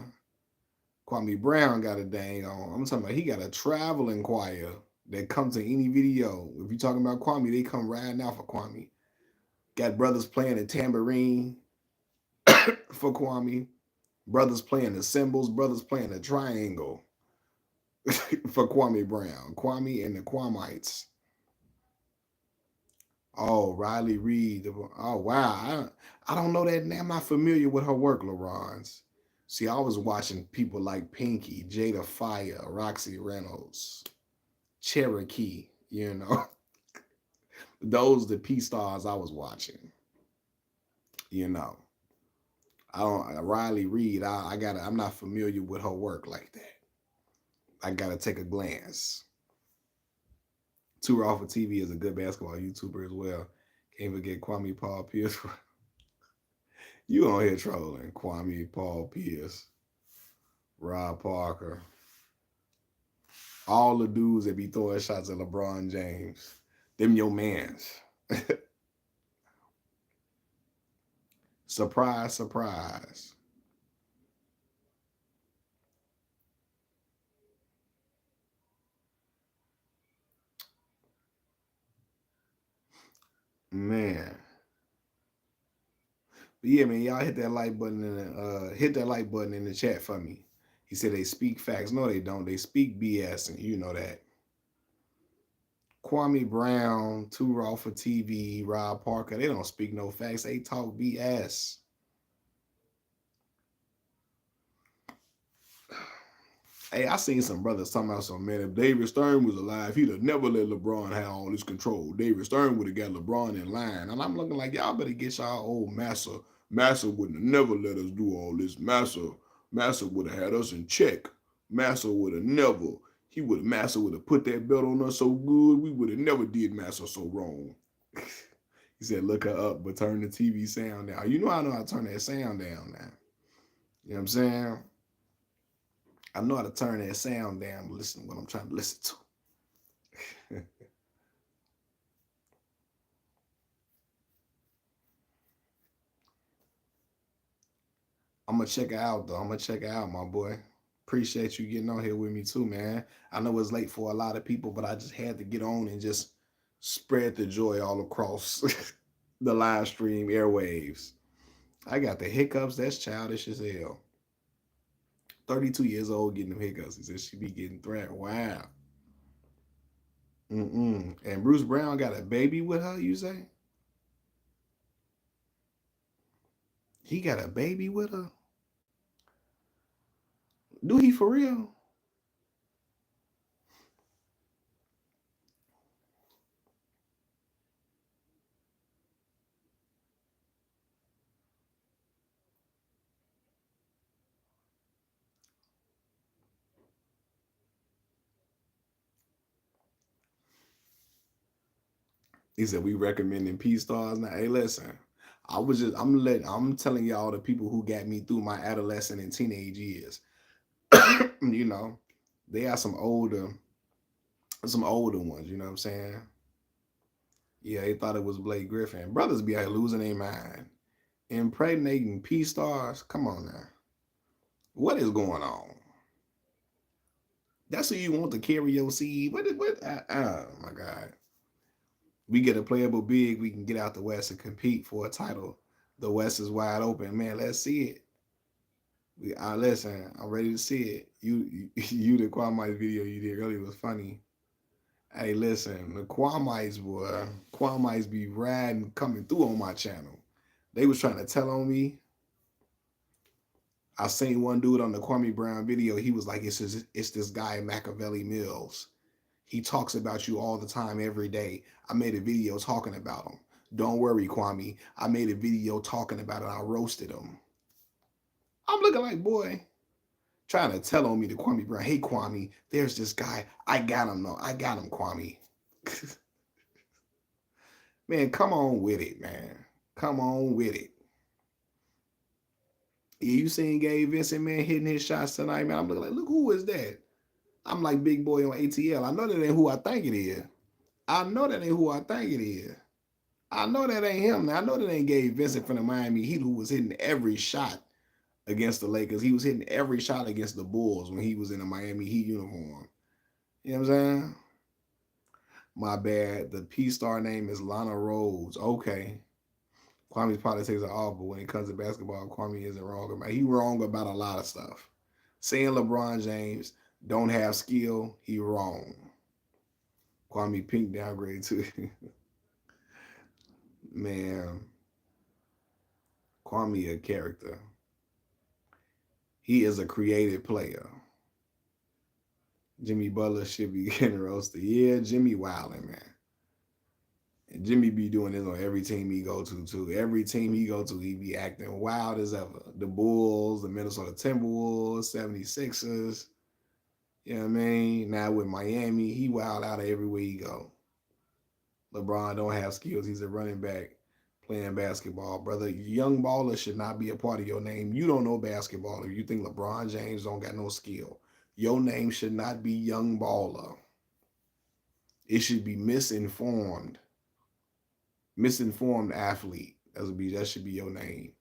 Kwami Brown got a dang on. I'm talking about he got a traveling choir that comes to any video. If you're talking about Kwami, they come riding out for Kwami. Got brothers playing the tambourine for Kwami. Brothers playing the cymbals. Brothers playing the triangle for Kwami Brown. Kwami and the Kwamites. Oh, Riley Reed. Oh, wow. I don't know that name. I'm not familiar with her work, LaRons. See, I was watching people like Pinky, Jada Fire, Roxy Reynolds, Cherokee, you know. Those the P stars I was watching. You know. I don't Riley Reed, I'm not familiar with her work like that. I gotta take a glance. Too Raw for TV is a good basketball YouTuber as well. Can't forget Kwame Paul Pierce. You on here trolling. Kwame Paul Pierce, Rob Parker. All the dudes that be throwing shots at LeBron James. Them your mans. Surprise, surprise. Man. But yeah, man, y'all hit that like button in the chat for me. He said they speak facts. No, they don't. They speak BS, and you know that. Kwame Brown, Too Raw for TV, Rob Parker, they don't speak no facts. They talk BS. Hey, I seen some brothers talking about some, man, if David Stern was alive, he'd have never let LeBron have all this control. David Stern would have got LeBron in line. And I'm looking like, y'all better get y'all old Massa. Massa wouldn't have never let us do all this. Massa would have had us in check. Massa would have never. Massa would have put that belt on us so good, we would have never did Massa so wrong. He said, look her up, but turn the TV sound down. You know I know how to turn that sound down now. You know what I'm saying? I know how to turn that sound down, but listen to what I'm trying to listen to. I'm gonna check it out though. I'm gonna check it out, my boy. Appreciate you getting on here with me too, man. I know it's late for a lot of people, but I just had to get on and just spread the joy all across the live stream airwaves. I got the hiccups. That's childish as hell. 32 years old getting them hiccups. He said she be getting threatened. Wow. And Bruce Brown got a baby with her, you say? He got a baby with her? Do he for real? He said we recommending P stars now. Hey, listen, I'm telling y'all the people who got me through my adolescent and teenage years. You know, They have some older ones. You know what I'm saying? Yeah, they thought it was Blake Griffin. Brothers be out losing their mind, impregnating P stars. Come on now, what is going on? That's who you want to carry your seed. What? Oh my God. We get a playable big. We can get out the West and compete for a title. The West is wide open, man. Let's see it. Listen. I'm ready to see it. You the Kwame video you did earlier was funny. Hey, listen, the Kwamites, boy, Kwamites be riding, coming through on my channel. They was trying to tell on me. I seen one dude on the Kwami Brown video. He was like, it's this guy, Machiavelli Mills. He talks about you all the time, every day. I made a video talking about him. Don't worry, Kwame. I made a video talking about it. I roasted him. I'm looking like, boy, trying to tell on me to Kwame Brown. Hey, Kwame, there's this guy. I got him, though. I got him, Kwame. Man, come on with it, man. Come on with it. Yeah, you seen Gabe Vincent, man, hitting his shots tonight, man. I'm looking like, look, who is that? I'm like big boy on ATL. I know that ain't who I think it is. I know that ain't who I think it is. I know that ain't him. Now, I know that ain't Gabe Vincent from the Miami Heat who was hitting every shot against the Lakers. He was hitting every shot against the Bulls when he was in a Miami Heat uniform. You know what I'm saying? My bad. The P star name is Lana Rhodes. Okay. Kwame's politics are off, but when it comes to basketball, Kwame isn't wrong about. He wrong about a lot of stuff. Saying LeBron James don't have skill, he wrong. Kwame Pink downgrade too. Man, Kwame a character. He is a creative player. Jimmy Butler should be getting roasted. Yeah, Jimmy wilding, man. And Jimmy be doing this on every team he go to, too. Every team he go to, he be acting wild as ever. The Bulls, the Minnesota Timberwolves, 76ers. You know what I mean? Now with Miami, he wild out of everywhere he go. LeBron don't have skills. He's a running back playing basketball. Brother, young baller should not be a part of your name. You don't know basketball. If you think LeBron James don't got no skill, your name should not be young baller. It should be misinformed. Misinformed athlete. That should be your name.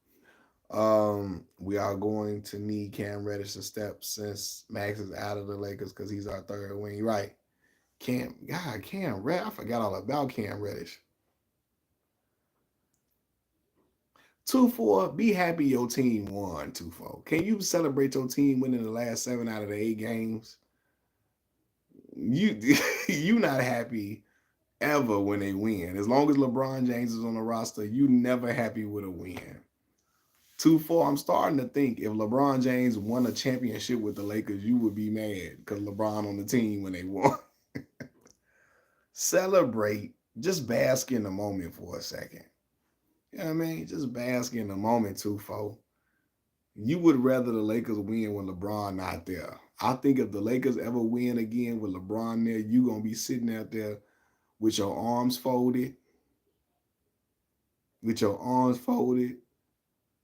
We are going to need Cam Reddish to step since Max is out of the Lakers because he's our third wing. Right. Cam Reddish. I forgot all about Cam Reddish. 2-4, be happy your team won, 2-4. Can you celebrate your team winning the last 7 out of the 8 games? You not happy ever when they win. As long as LeBron James is on the roster, you never happy with a win. 2-4, I'm starting to think if LeBron James won a championship with the Lakers, you would be mad because LeBron on the team when they won. Celebrate. Just bask in the moment for a second. You know what I mean? Just bask in the moment, 2-4. You would rather the Lakers win when LeBron not there. I think if the Lakers ever win again with LeBron there, you going to be sitting out there with your arms folded,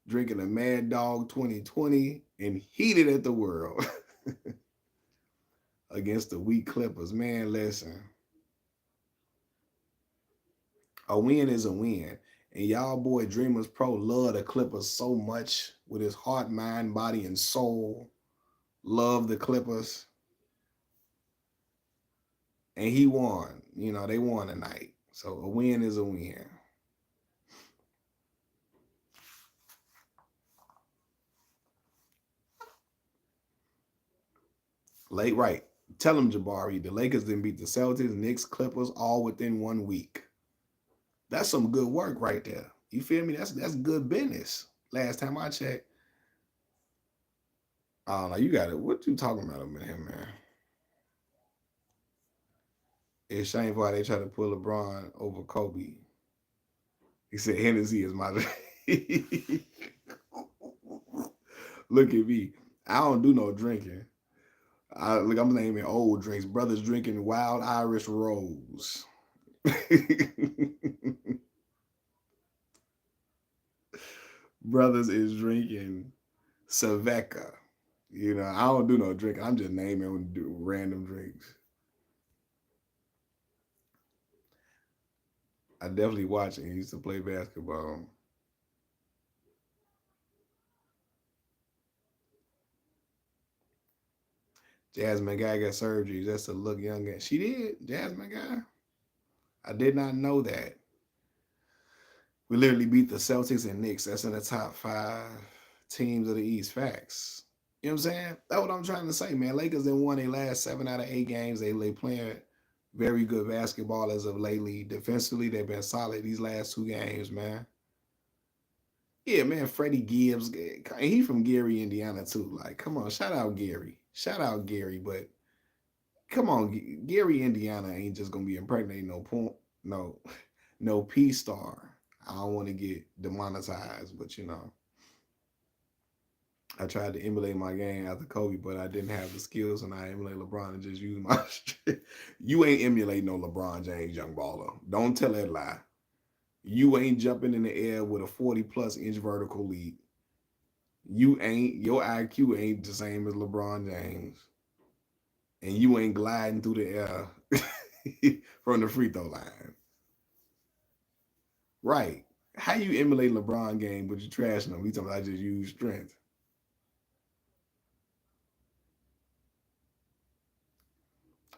drinking a Mad Dog 2020 and heated at the world against the weak Clippers. Man, listen. A win is a win. And y'all boy Dreamers Pro love the Clippers so much with his heart, mind, body, and soul. Love the Clippers. And he won. You know, they won tonight. So a win is a win. Late right. Tell him, Jabari, the Lakers didn't beat the Celtics, Knicks, Clippers all within 1 week. That's some good work right there. You feel me? That's good business. Last time I checked. Oh, no, you got it. What you talking about over here, man? It's shameful how they try to pull LeBron over Kobe. He said Hennessy is my Look at me. I don't do no drinking. I'm naming old drinks. Brothers drinking Wild Irish Rose. Brothers is drinking Saveka. You know, I don't do no drinking. I'm just naming random drinks. I definitely watch it. He used to play basketball. Jasmine Guy got surgery just to look younger. She did, Jasmine Guy. I did not know that. We literally beat the Celtics and Knicks. That's in the top five teams of the East. Facts. You know what I'm saying? That's what I'm trying to say, man. Lakers then won their last 7 out of 8 games. They playing very good basketball as of lately. Defensively, they've been solid these last 2 games, man. Yeah, man, Freddie Gibbs. He from Gary, Indiana, too. Like, come on, shout out Gary. Shout out Gary, but come on, Gary, Indiana ain't just gonna be impregnating no point, no, no P star. I don't want to get demonetized, but I tried to emulate my game after Kobe, but I didn't have the skills, and I emulate LeBron and just use my. You ain't emulating no LeBron James, young baller. Don't tell that lie. You ain't jumping in the air with a 40+ inch vertical leap. You ain't, your IQ ain't the same as LeBron James, and you ain't gliding through the air from the free throw line. Right? How you emulate LeBron game, but you trashing him? He talking about I just use strength.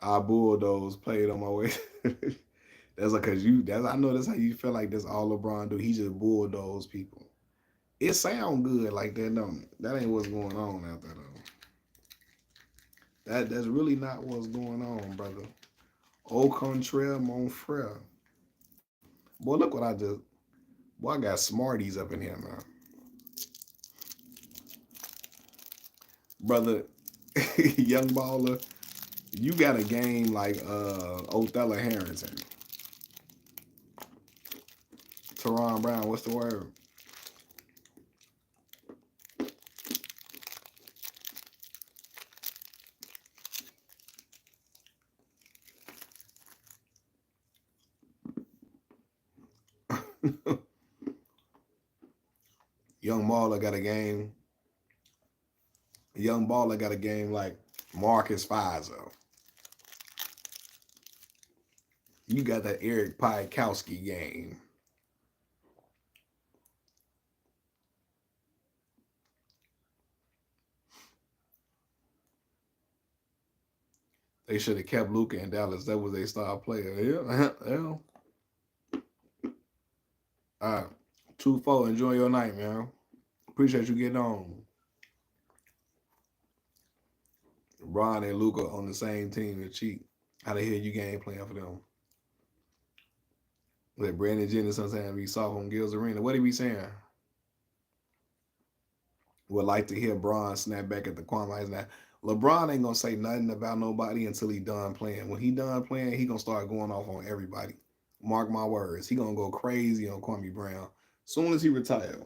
I bulldoze played on my way. That's like cause you. That's I know that's how you feel like that's all LeBron do. He just bulldoze people. It sound good like that. Don't that ain't what's going on out there though. That's really not what's going on, brother. Au contraire, mon frere. Boy, look what I just. Boy, I got Smarties up in here, man. Brother, young baller, you got a game like Othello Harrington. Teron Brown, what's the word? Young Baller got a game. Young Baller got a game like Marcus Fizer. You got that Eric Piakowski game. They should have kept Luka in Dallas. That was their star player. Yeah, yeah. All right. 2-4. Enjoy your night, man. Appreciate you getting on. Ron and Luka on the same team and cheat. How the hell you game playing for them? Let Brandon Jennings sometimes be soft on Gil's Arena. What he be saying? Would like to hear Bron snap back at the Kwame now. LeBron ain't gonna say nothing about nobody until he done playing. When he done playing, he gonna start going off on everybody. Mark my words. He gonna go crazy on Kwame Brown. Soon as he retire,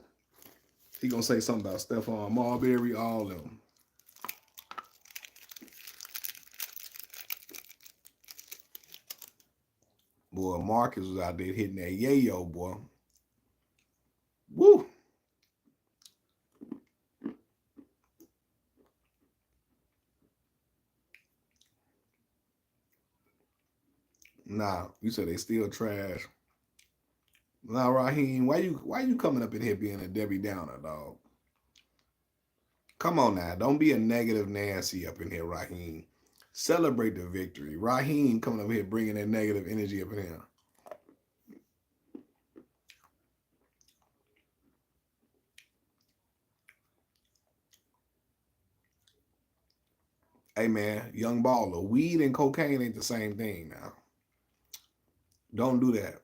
he gonna say something about Stephon Marbury, all of them. Boy, Marcus was out there hitting that yayo, boy. Woo! Nah, you said they still trash. Nah, Raheem, why you coming up in here being a Debbie Downer, dog? Come on now, don't be a negative Nancy up in here, Raheem. Celebrate the victory. Raheem coming up here bringing that negative energy up in here. Hey man, young baller, weed and cocaine ain't the same thing now. Don't do that.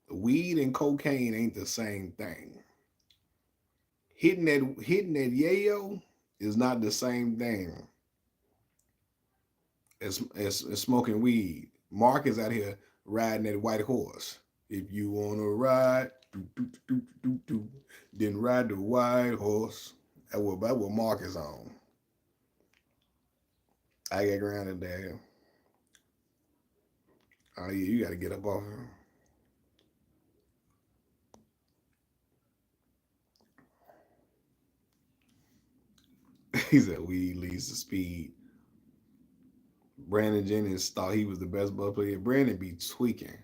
Weed and cocaine ain't the same thing. Hitting that yayo is not the same thing as smoking weed. Mark is out here riding that white horse. If you wanna ride, then ride the white horse. That what Mark is on. I get grounded there. Oh yeah, you gotta get up off him. He said weed leads to speed. Brandon Jennings thought he was the best ball player. Brandon be tweaking.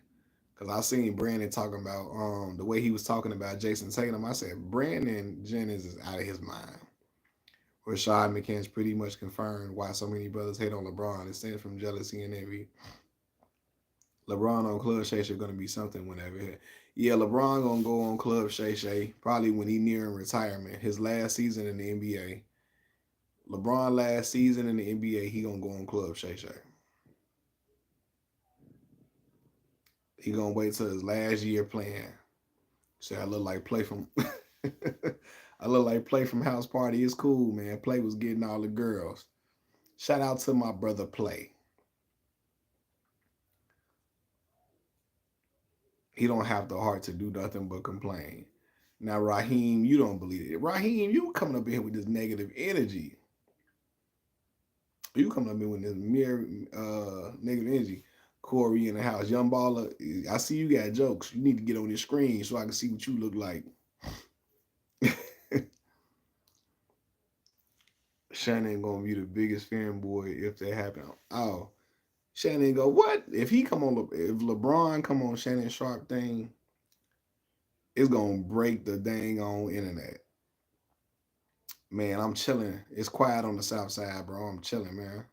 Cause I seen Brandon talking about the way he was talking about Jason Tatum. I said Brandon Jennings is out of his mind. Rashad McCants pretty much confirmed why so many brothers hate on LeBron. It stems from jealousy and envy. LeBron on Club Shay Shay gonna be something whenever. Yeah, LeBron gonna go on Club Shay Shay probably when he nearing retirement. His last season in the NBA. LeBron last season in the NBA, he gonna go on Club Shay Shay. He gonna wait till his last year playing. Say I look like play from I look like play from House Party. It's cool, man. Play was getting all the girls. Shout out to my brother Play. He don't have the heart to do nothing but complain. Now, Raheem, you don't believe it. Raheem, you coming up in here with this negative energy. You coming up in with this mere negative energy. Corey in the house. Young baller, I see you got jokes. You need to get on your screen so I can see what you look like. Shannon gonna be the biggest fanboy if that happen. Oh, Shannon go, what? If LeBron come on Shannon Sharp thing, it's gonna break the dang on internet. Man, I'm chilling. It's quiet on the south side, bro. I'm chilling, man.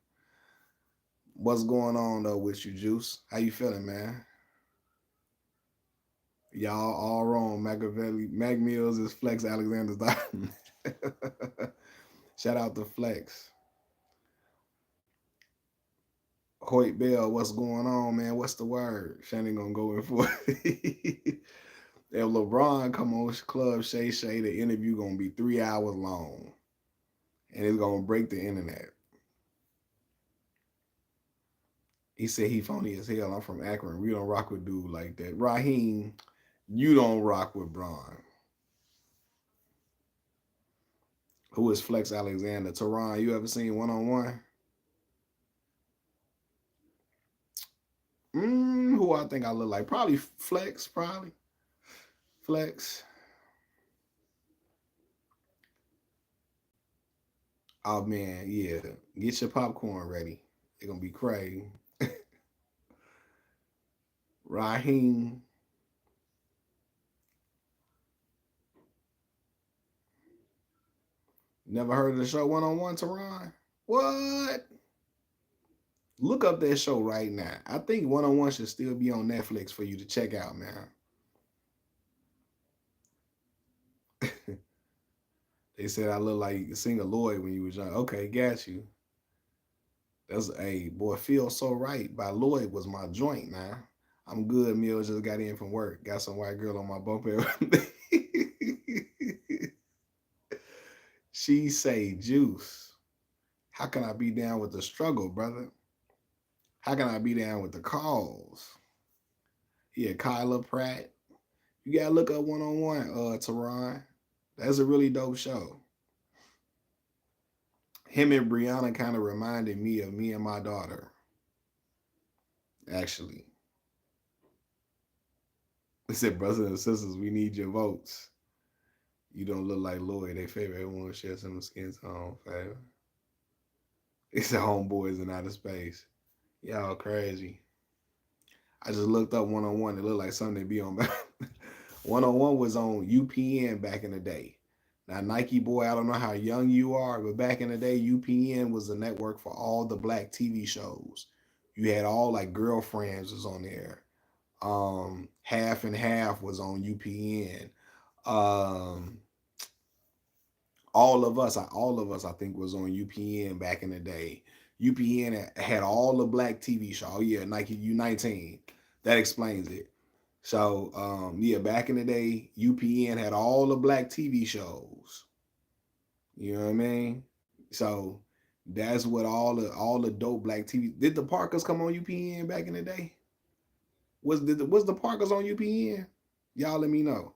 What's going on though with you, Juice? How you feeling, man? Y'all all wrong. Machiavelli, Mac Mills is Flex Alexander's daughter. Shout out to Flex. Hoyt Bell, what's going on, man? What's the word? Shannon gonna go in for it. If LeBron come on Club Shay Shay, the interview gonna be 3 hours long. And it's gonna break the internet. He said he phony as hell. I'm from Akron. We don't rock with dude like that. Raheem, you don't rock with Braun. Who is Flex Alexander? Teron, you ever seen one-on-one? Who I think I look like? Probably Flex, probably. Flex. Oh man, yeah. Get your popcorn ready. It's gonna be crazy. Raheem. Never heard of the show One-on-One, Teron? What? Look up that show right now. I think One-on-One should still be on Netflix for you to check out, man. They said I look like Singer Lloyd when you was young. Okay, got you. That's a boy feels so right by Lloyd was my joint, man. I'm good. Mills just got in from work. Got some white girl on my bumper. She say, Juice, how can I be down with the struggle, brother? How can I be down with the cause? Yeah, Kyla Pratt. You gotta look up One-on-One, Teron. That's a really dope show. Him and Brianna kind of reminded me of me and my daughter. Actually. They said, brothers and sisters, we need your votes. You don't look like Lloyd. They favor everyone share some skin tone, favor. It's the homeboys in outer space. Y'all crazy. I just looked up One-on-One. It looked like something to be on. One-on-One was on UPN back in the day. Now, Nike boy, I don't know how young you are, but back in the day, UPN was the network for all the black TV shows. You had all like Girlfriends was on there. Half and Half was on UPN. All of us, I think, was on UPN back in the day. UPN had all the black TV shows. Oh yeah, Nike U19. That explains it. So yeah, back in the day, UPN had all the black TV shows. You know what I mean? So that's what all the dope black TV. Did the Parkers come on UPN back in the day? Was the Parkers on UPN? Y'all let me know.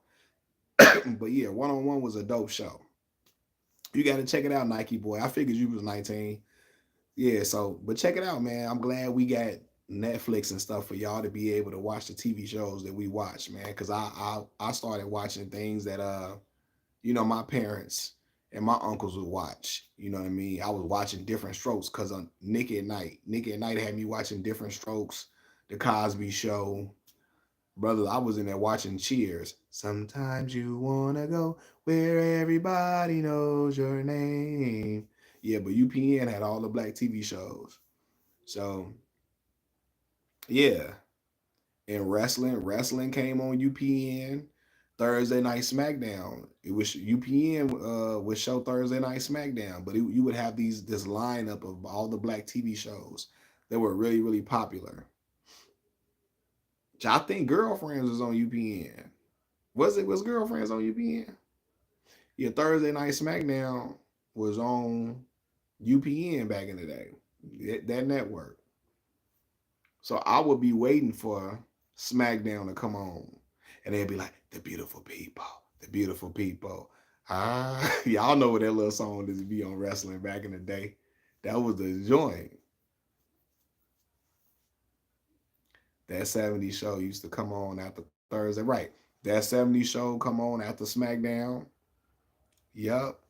But yeah, One-on-One was a dope show. You got to check it out, Nike boy. I figured you was 19. Yeah, so but check it out, man. I'm glad we got Netflix and stuff for y'all to be able to watch the TV shows that we watch, man. Cause I started watching things that my parents and my uncles would watch. You know what I mean? I was watching Different Strokes because on Nick at Night. Nick at Night had me watching Different Strokes, The Cosby Show. Brother, I was in there watching Cheers. Sometimes you wanna go where everybody knows your name. Yeah, but UPN had all the black TV shows. So yeah. And wrestling came on UPN. Thursday Night SmackDown. It was UPN would show Thursday Night SmackDown, but you would have this lineup of all the black TV shows that were really really popular. I think Girlfriends was on UPN. Was Girlfriends on UPN? Yeah, Thursday Night SmackDown was on UPN back in the day. That network. So I would be waiting for SmackDown to come on, and they'd be like, "The beautiful people, the beautiful people." Ah, y'all know what that little song is to be on wrestling back in the day. That was the joint. That 70s show used to come on after Thursday, right? That 70s show come on after SmackDown. Yup.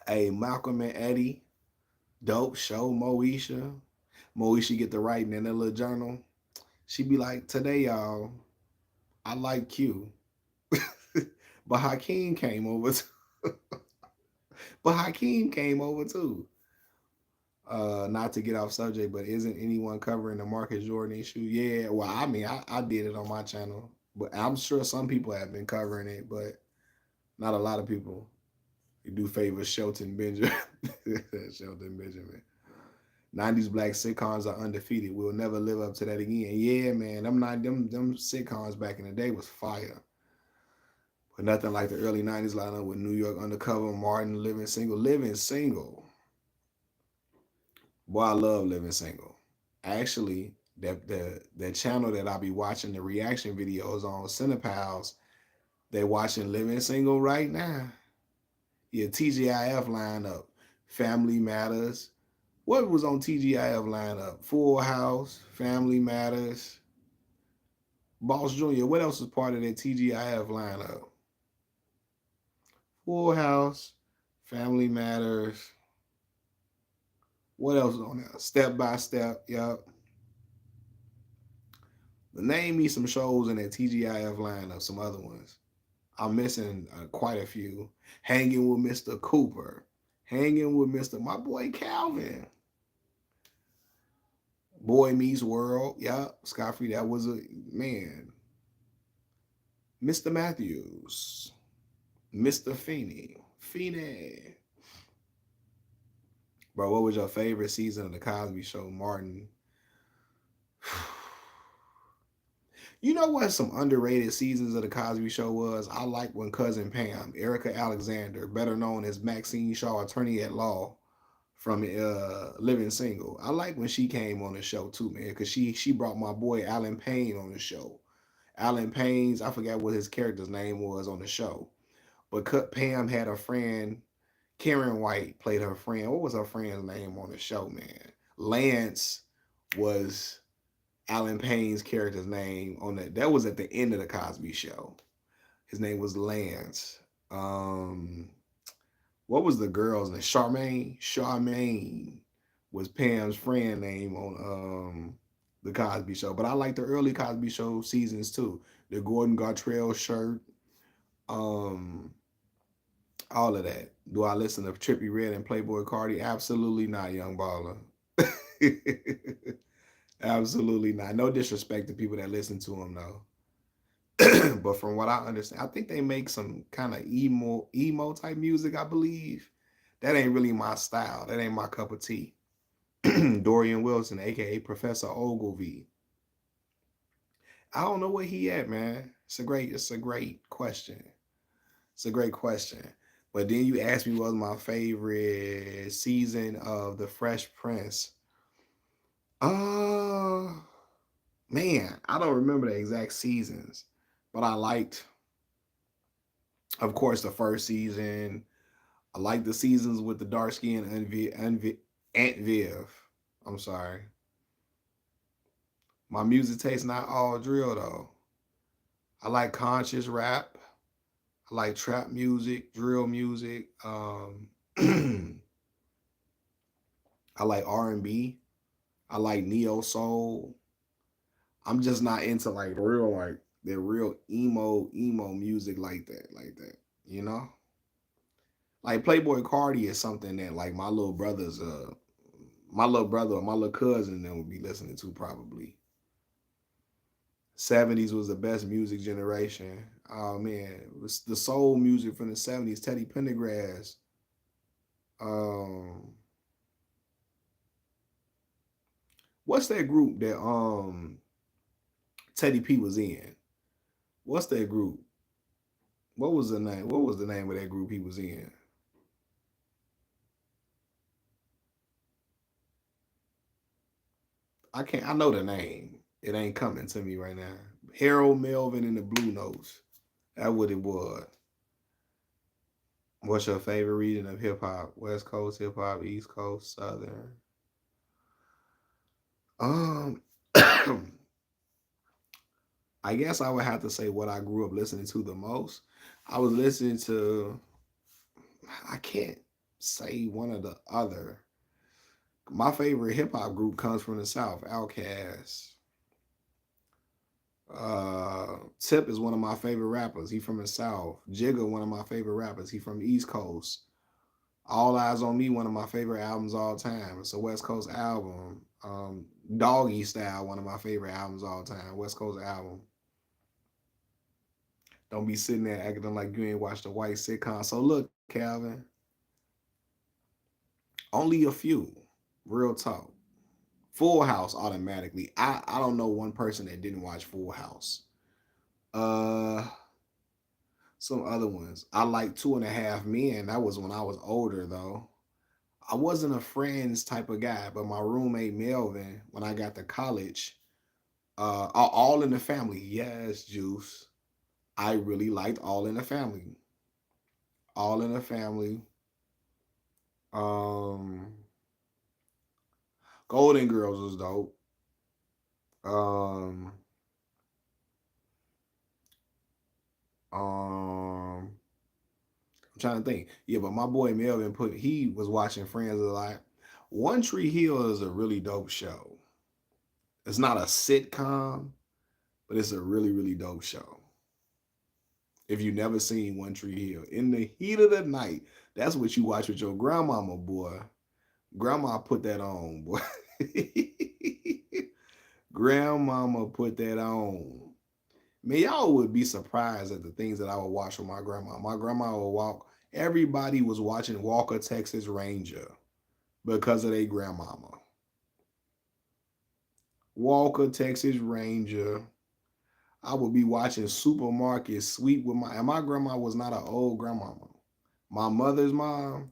Hey, Malcolm and Eddie, dope show. Moesha get the writing in that little journal. She be like, "Today, y'all, I like Q." But Hakeem came over. But Hakeem came over too. Not to get off subject, but isn't anyone covering the Marcus Jordan issue? Yeah, well, I mean, I did it on my channel, but I'm sure some people have been covering it, but not a lot of people. You do favor Shelton Benjamin. Shelton Benjamin. 90s black sitcoms are undefeated. We'll never live up to that again. Yeah, man. Them sitcoms back in the day was fire. But nothing like the early 90s lineup with New York Undercover, Martin, Living Single. Living Single. Boy, I love Living Single. Actually, the channel that I be watching the reaction videos on, Cinepals, they watching Living Single right now. Yeah, TGIF lineup. Family Matters. What was on TGIF lineup? Full House, Family Matters, Boss Jr. What else was part of that TGIF lineup? Full House, Family Matters. What else is on there? Step by Step. Yep. But name me some shows in that TGIF lineup. Some other ones. I'm missing quite a few. Hanging with Mr. Cooper. Hanging with Mr. My boy Calvin. Boy Meets World. Yep. Scott Free. That was a man. Mr. Matthews. Mr. Feeney. Feeney. Bro, what was your favorite season of The Cosby Show, Martin? You know what some underrated seasons of The Cosby Show was? I like when Cousin Pam, Erica Alexander, better known as Maxine Shaw, attorney at law from Living Single. I like when she came on the show too, man, because she brought my boy Alan Payne on the show. Alan Payne's, I forgot what his character's name was on the show. But Pam had a friend, Karen White played her friend. What was her friend's name on the show, man? Lance was Alan Payne's character's name on that. That was at the end of the Cosby Show. His name was Lance. What was the girl's name? Charmaine. Charmaine was Pam's friend name on the Cosby Show. But I like the early Cosby Show seasons too. The Gordon Gartrell shirt. Um, all of that. Do I listen to Trippie Redd and Playboy Cardi? Absolutely not, young baller. Absolutely not. No disrespect to people that listen to him though. But from what I understand, I think they make some kind of emo type music, I believe. That ain't really my style. That ain't my cup of tea. Dorian Wilson, aka Professor Ogilvy. I don't know where he at, man. It's a great question. It's a great question. But then you asked me what was my favorite season of The Fresh Prince. Uh Man, I don't remember the exact seasons, but I liked, of course, the first season. I liked the seasons with the dark skin Aunt Viv. I'm sorry. My music taste not all drill though. I like conscious rap. I like trap music, drill music. I like R&B. I like neo soul. I'm just not into like real like the real emo music like that. You know, like Playboy Cardi is something that like my little brother or my little cousin then would be listening to probably. 70s was the best music generation. Oh man, it was the soul music from the 70s. Teddy Pendergrass. Um, what's that group that Teddy P was in? What's that group? What was the name? What was the name of that group he was in? I can't. I know the name. It ain't coming to me right now. Harold Melvin and the Blue Notes. That what it was. What's your favorite region of hip hop? West Coast hip hop, East Coast, Southern. Um, I guess I would have to say what I grew up listening to the most. I was listening to. I can't say one or the other. My favorite hip hop group comes from the South. Outkast. Tip is one of my favorite rappers. He from the South. Jigga, one of my favorite rappers. He from the East Coast. All Eyes on Me, one of my favorite albums all time. It's a West Coast album. Doggy Style, one of my favorite albums all time. West Coast album. Don't be sitting there acting like you ain't watched a white sitcom. So look, Calvin, only a few. Real talk. Full House automatically. I don't know one person that didn't watch Full House. Uh some other ones. I like Two and a Half Men. That was when I was older though. I wasn't a Friends type of guy, but my roommate Melvin, when I got to college, All in the Family. Yes, Juice. I really liked All in the Family. All in the Family. Um, Golden Girls was dope. Um, um, I'm trying to think. Yeah, but my boy Melvin he was watching Friends a lot. One Tree Hill is a really dope show. It's not a sitcom, but it's a really dope show. If you never seen One Tree Hill, in the heat of the night, that's what you watch with your grandmama, boy. Grandma put that on, boy. Grandmama put that on. Man, y'all would be surprised at the things that I would watch with my grandma. My grandma would walk. Everybody was watching Walker, Texas Ranger because of their grandmama. Walker, Texas Ranger. I would be watching Supermarket Sweep with and my grandma was not an old grandmama. My mother's mom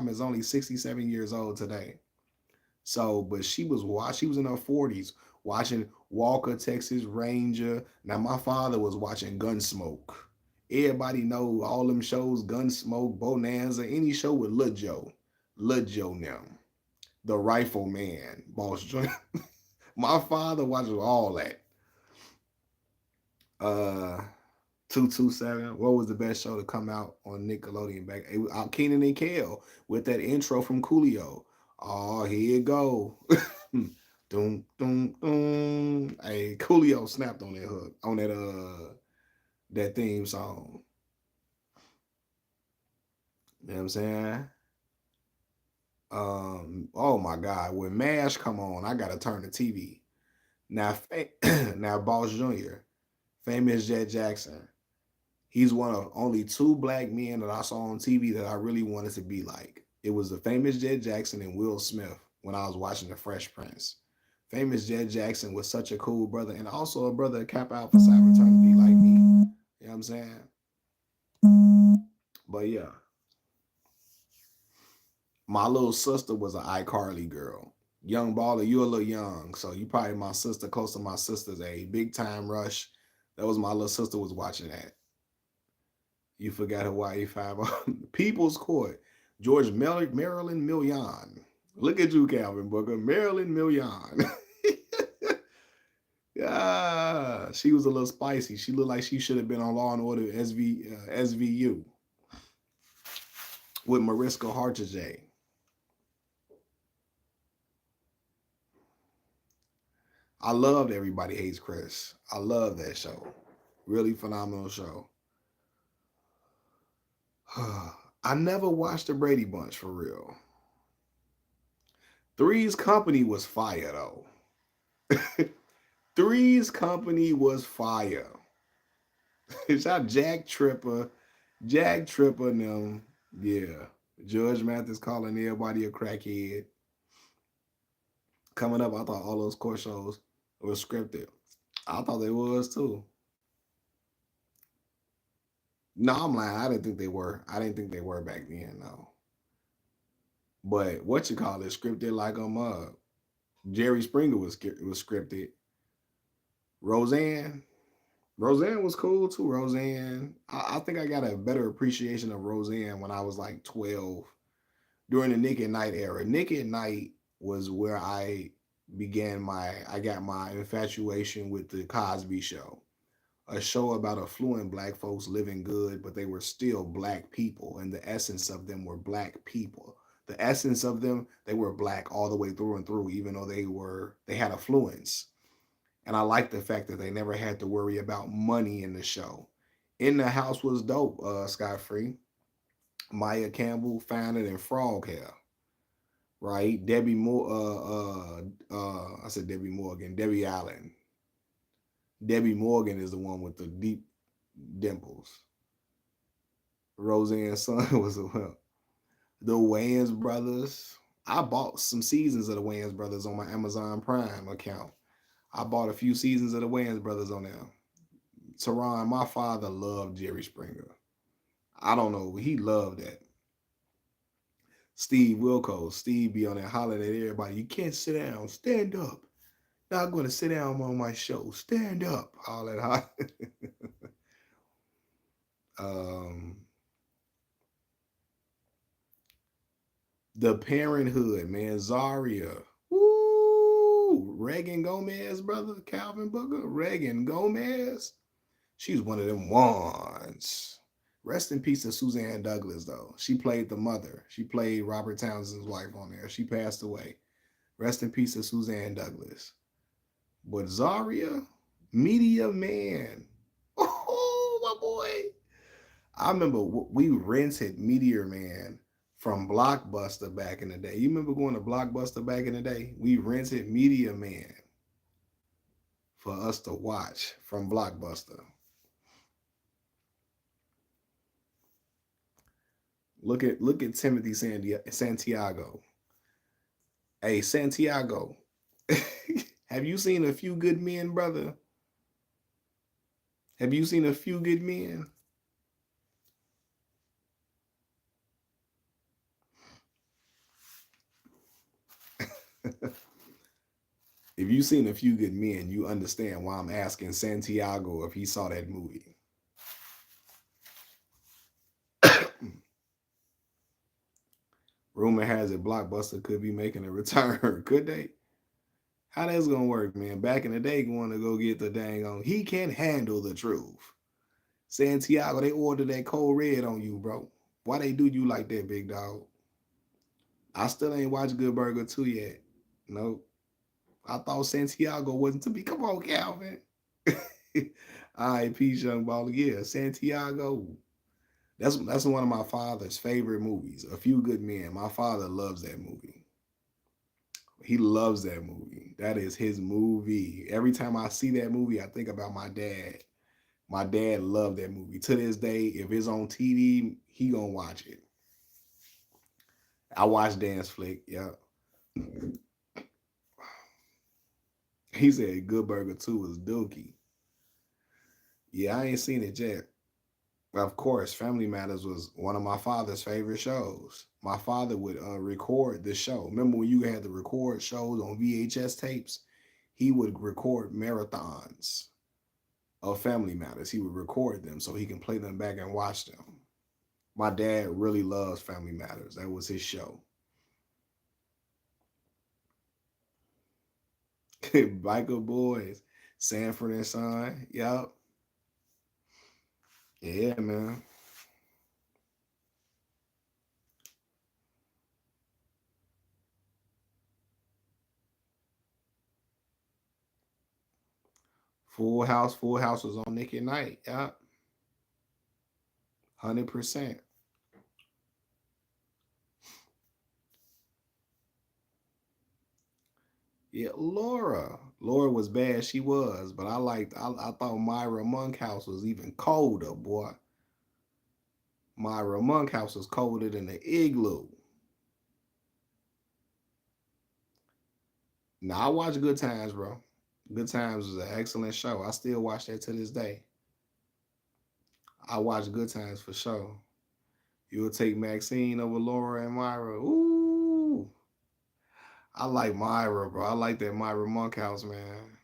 is only 67 years old today. So, but she was in her 40s watching Walker, Texas Ranger. Now my father was watching Gunsmoke. Everybody know all them shows, Gunsmoke, Bonanza, any show with Lil Joe. Lil Joe now. The Rifleman, Boss Joint. My father watches all that. Uh 227. What was the best show to come out on Nickelodeon back? It was Keenan and Kel with that intro from Coolio. Oh, here it go. Doom, doom, doom. Hey, Coolio snapped on that hook, on that theme song. You know what I'm saying? Oh my God, when MASH come on, I gotta turn the TV. Now, now, Boss Jr., famous Jet Jackson. He's one of only two black men that I saw on TV that I really wanted to be like. It was the famous Jet Jackson and Will Smith when I was watching The Fresh Prince. Famous Jet Jackson was such a cool brother and also a brother that Kappa Alpha Psi fraternity like me. You know what I'm saying? But yeah, my little sister was an iCarly girl. Young baller, you a little young, so you probably my sister, close to my sister's age. Big Time Rush. That was my little sister was watching that. You forgot Hawaii 5 People's Court. Marilyn Million. Look at you, Calvin Booker. Marilyn Million. Yeah, she was a little spicy. She looked like she should have been on Law and Order SVU with Mariska Hargitay. I loved Everybody Hates Chris. I love that show. Really phenomenal show. I never watched the Brady Bunch for real. Three's Company was fire though. Three's Company was fire. It's out Jack Tripper and them. Yeah. Judge Mathis calling everybody a crackhead. Coming up, I thought all those court shows were scripted. I thought they was too. No, I'm lying. I didn't think they were. I didn't think they were back then, no. But what you call it, scripted like Jerry Springer was scripted. Roseanne, Roseanne was cool too. Roseanne, I think I got a better appreciation of Roseanne when I was like 12 during the Nick at Night era. Nick at Night was where I got my infatuation with the Cosby Show, a show about affluent black folks living good, but they were still black people, and the essence of them were black people. The essence of them, they were black all the way through and through, even though they had affluence. And I like the fact that they never had to worry about money in the show. In the House was dope, Scott Free. Maya Campbell found it in Frog Hair, right? Debbie Moore, I said Debbie Morgan, Debbie Allen. Debbie Morgan is the one with the deep dimples. Roseanne's son was the Wayans brothers. I bought some seasons of the Wayans brothers on my Amazon Prime account. I bought a few seasons of the Wayans brothers on there. Teron, my father loved Jerry Springer. I don't know, he loved that. Steve Wilkos, Steve be on there hollering at everybody. You can't sit down, stand up. Not going to sit down on my show. Stand up. All that hot. The Parenthood, man. Zaria. Woo! Reagan Gomez, brother. Calvin Booker. Reagan Gomez. She's one of them ones. Rest in peace to Suzanne Douglas, though. She played the mother. She played Robert Townsend's wife on there. She passed away. Rest in peace to Suzanne Douglas. But Zaria, Media Man. Oh, my boy. I remember we rented Meteor Man from Blockbuster back in the day. You remember going to Blockbuster back in the day? We rented Media Man for us to watch from Blockbuster. Look at Timothy Santiago. Hey, Santiago. Have you seen A Few Good Men, brother? Have you seen A Few Good Men? If you've seen A Few Good Men, you understand why I'm asking Santiago if he saw that movie. Rumor has it Blockbuster could be making a return. Could they? How that's gonna work, man? Back in the day, going to go get the dang on. He can't handle the truth. Santiago, they ordered that cold red on you, bro. Why they do you like that, big dog? I still ain't watched Good Burger 2 yet. Nope. I thought Santiago wasn't to be. Come on, Calvin. All right, peace, young baller. Yeah, Santiago. That's one of my father's favorite movies. A Few Good Men. My father loves that movie. He loves that movie. That is his movie. Every time I see that movie, I think about my dad. My dad loved that movie. To this day, if it's on TV, he gonna watch it. I watch Dance Flick. Yeah. He said Good Burger 2 was dookie. Yeah, I ain't seen it yet. Of course, Family Matters was one of my father's favorite shows. My father would record the show. Remember when you had to record shows on VHS tapes? He would record marathons of Family Matters. He would record them so he can play them back and watch them. My dad really loves Family Matters. That was his show. Biker Boys. Sanford and Son. Yep. Yeah, man. Full House. Full House was on Nick at Night. Yep. 100%. Yeah, Laura. Laura was bad. She was, but I thought Myra Monkhouse was even colder, boy. Myra Monkhouse was colder than the igloo. Now I watch Good Times, bro. Good Times was an excellent show. I still watch that to this day. I watch Good Times for sure. You'll take Maxine over Laura and Myra. Ooh, I like Myra, bro. I like that Myra Monkhouse, man.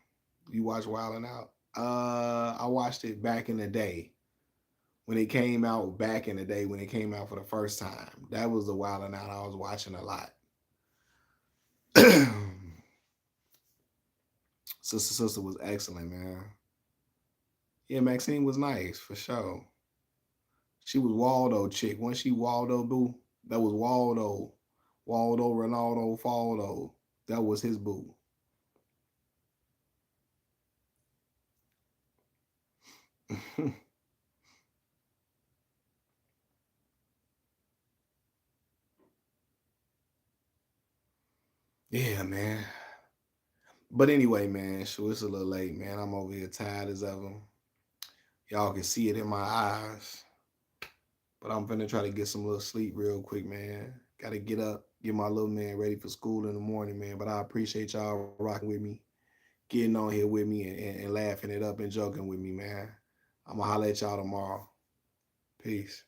You watch Wild 'N Out? I watched it back in the day when it came out. Back in the day when it came out for the first time, that was the Wild 'N Out I was watching a lot. Sister was excellent, man. Yeah, Maxine was nice for sure. She was Waldo chick. Once she Waldo boo, that was Waldo. Waldo Ronaldo Faldo. That was his boo. Yeah, man. But anyway, man, sure it's a little late, man. I'm over here tired as ever. Y'all can see it in my eyes. But I'm finna try to get some little sleep real quick, man. Gotta get up, get my little man ready for school in the morning, man. But I appreciate y'all rocking with me, getting on here with me and laughing it up and joking with me, man. I'm gonna holler at y'all tomorrow. Peace.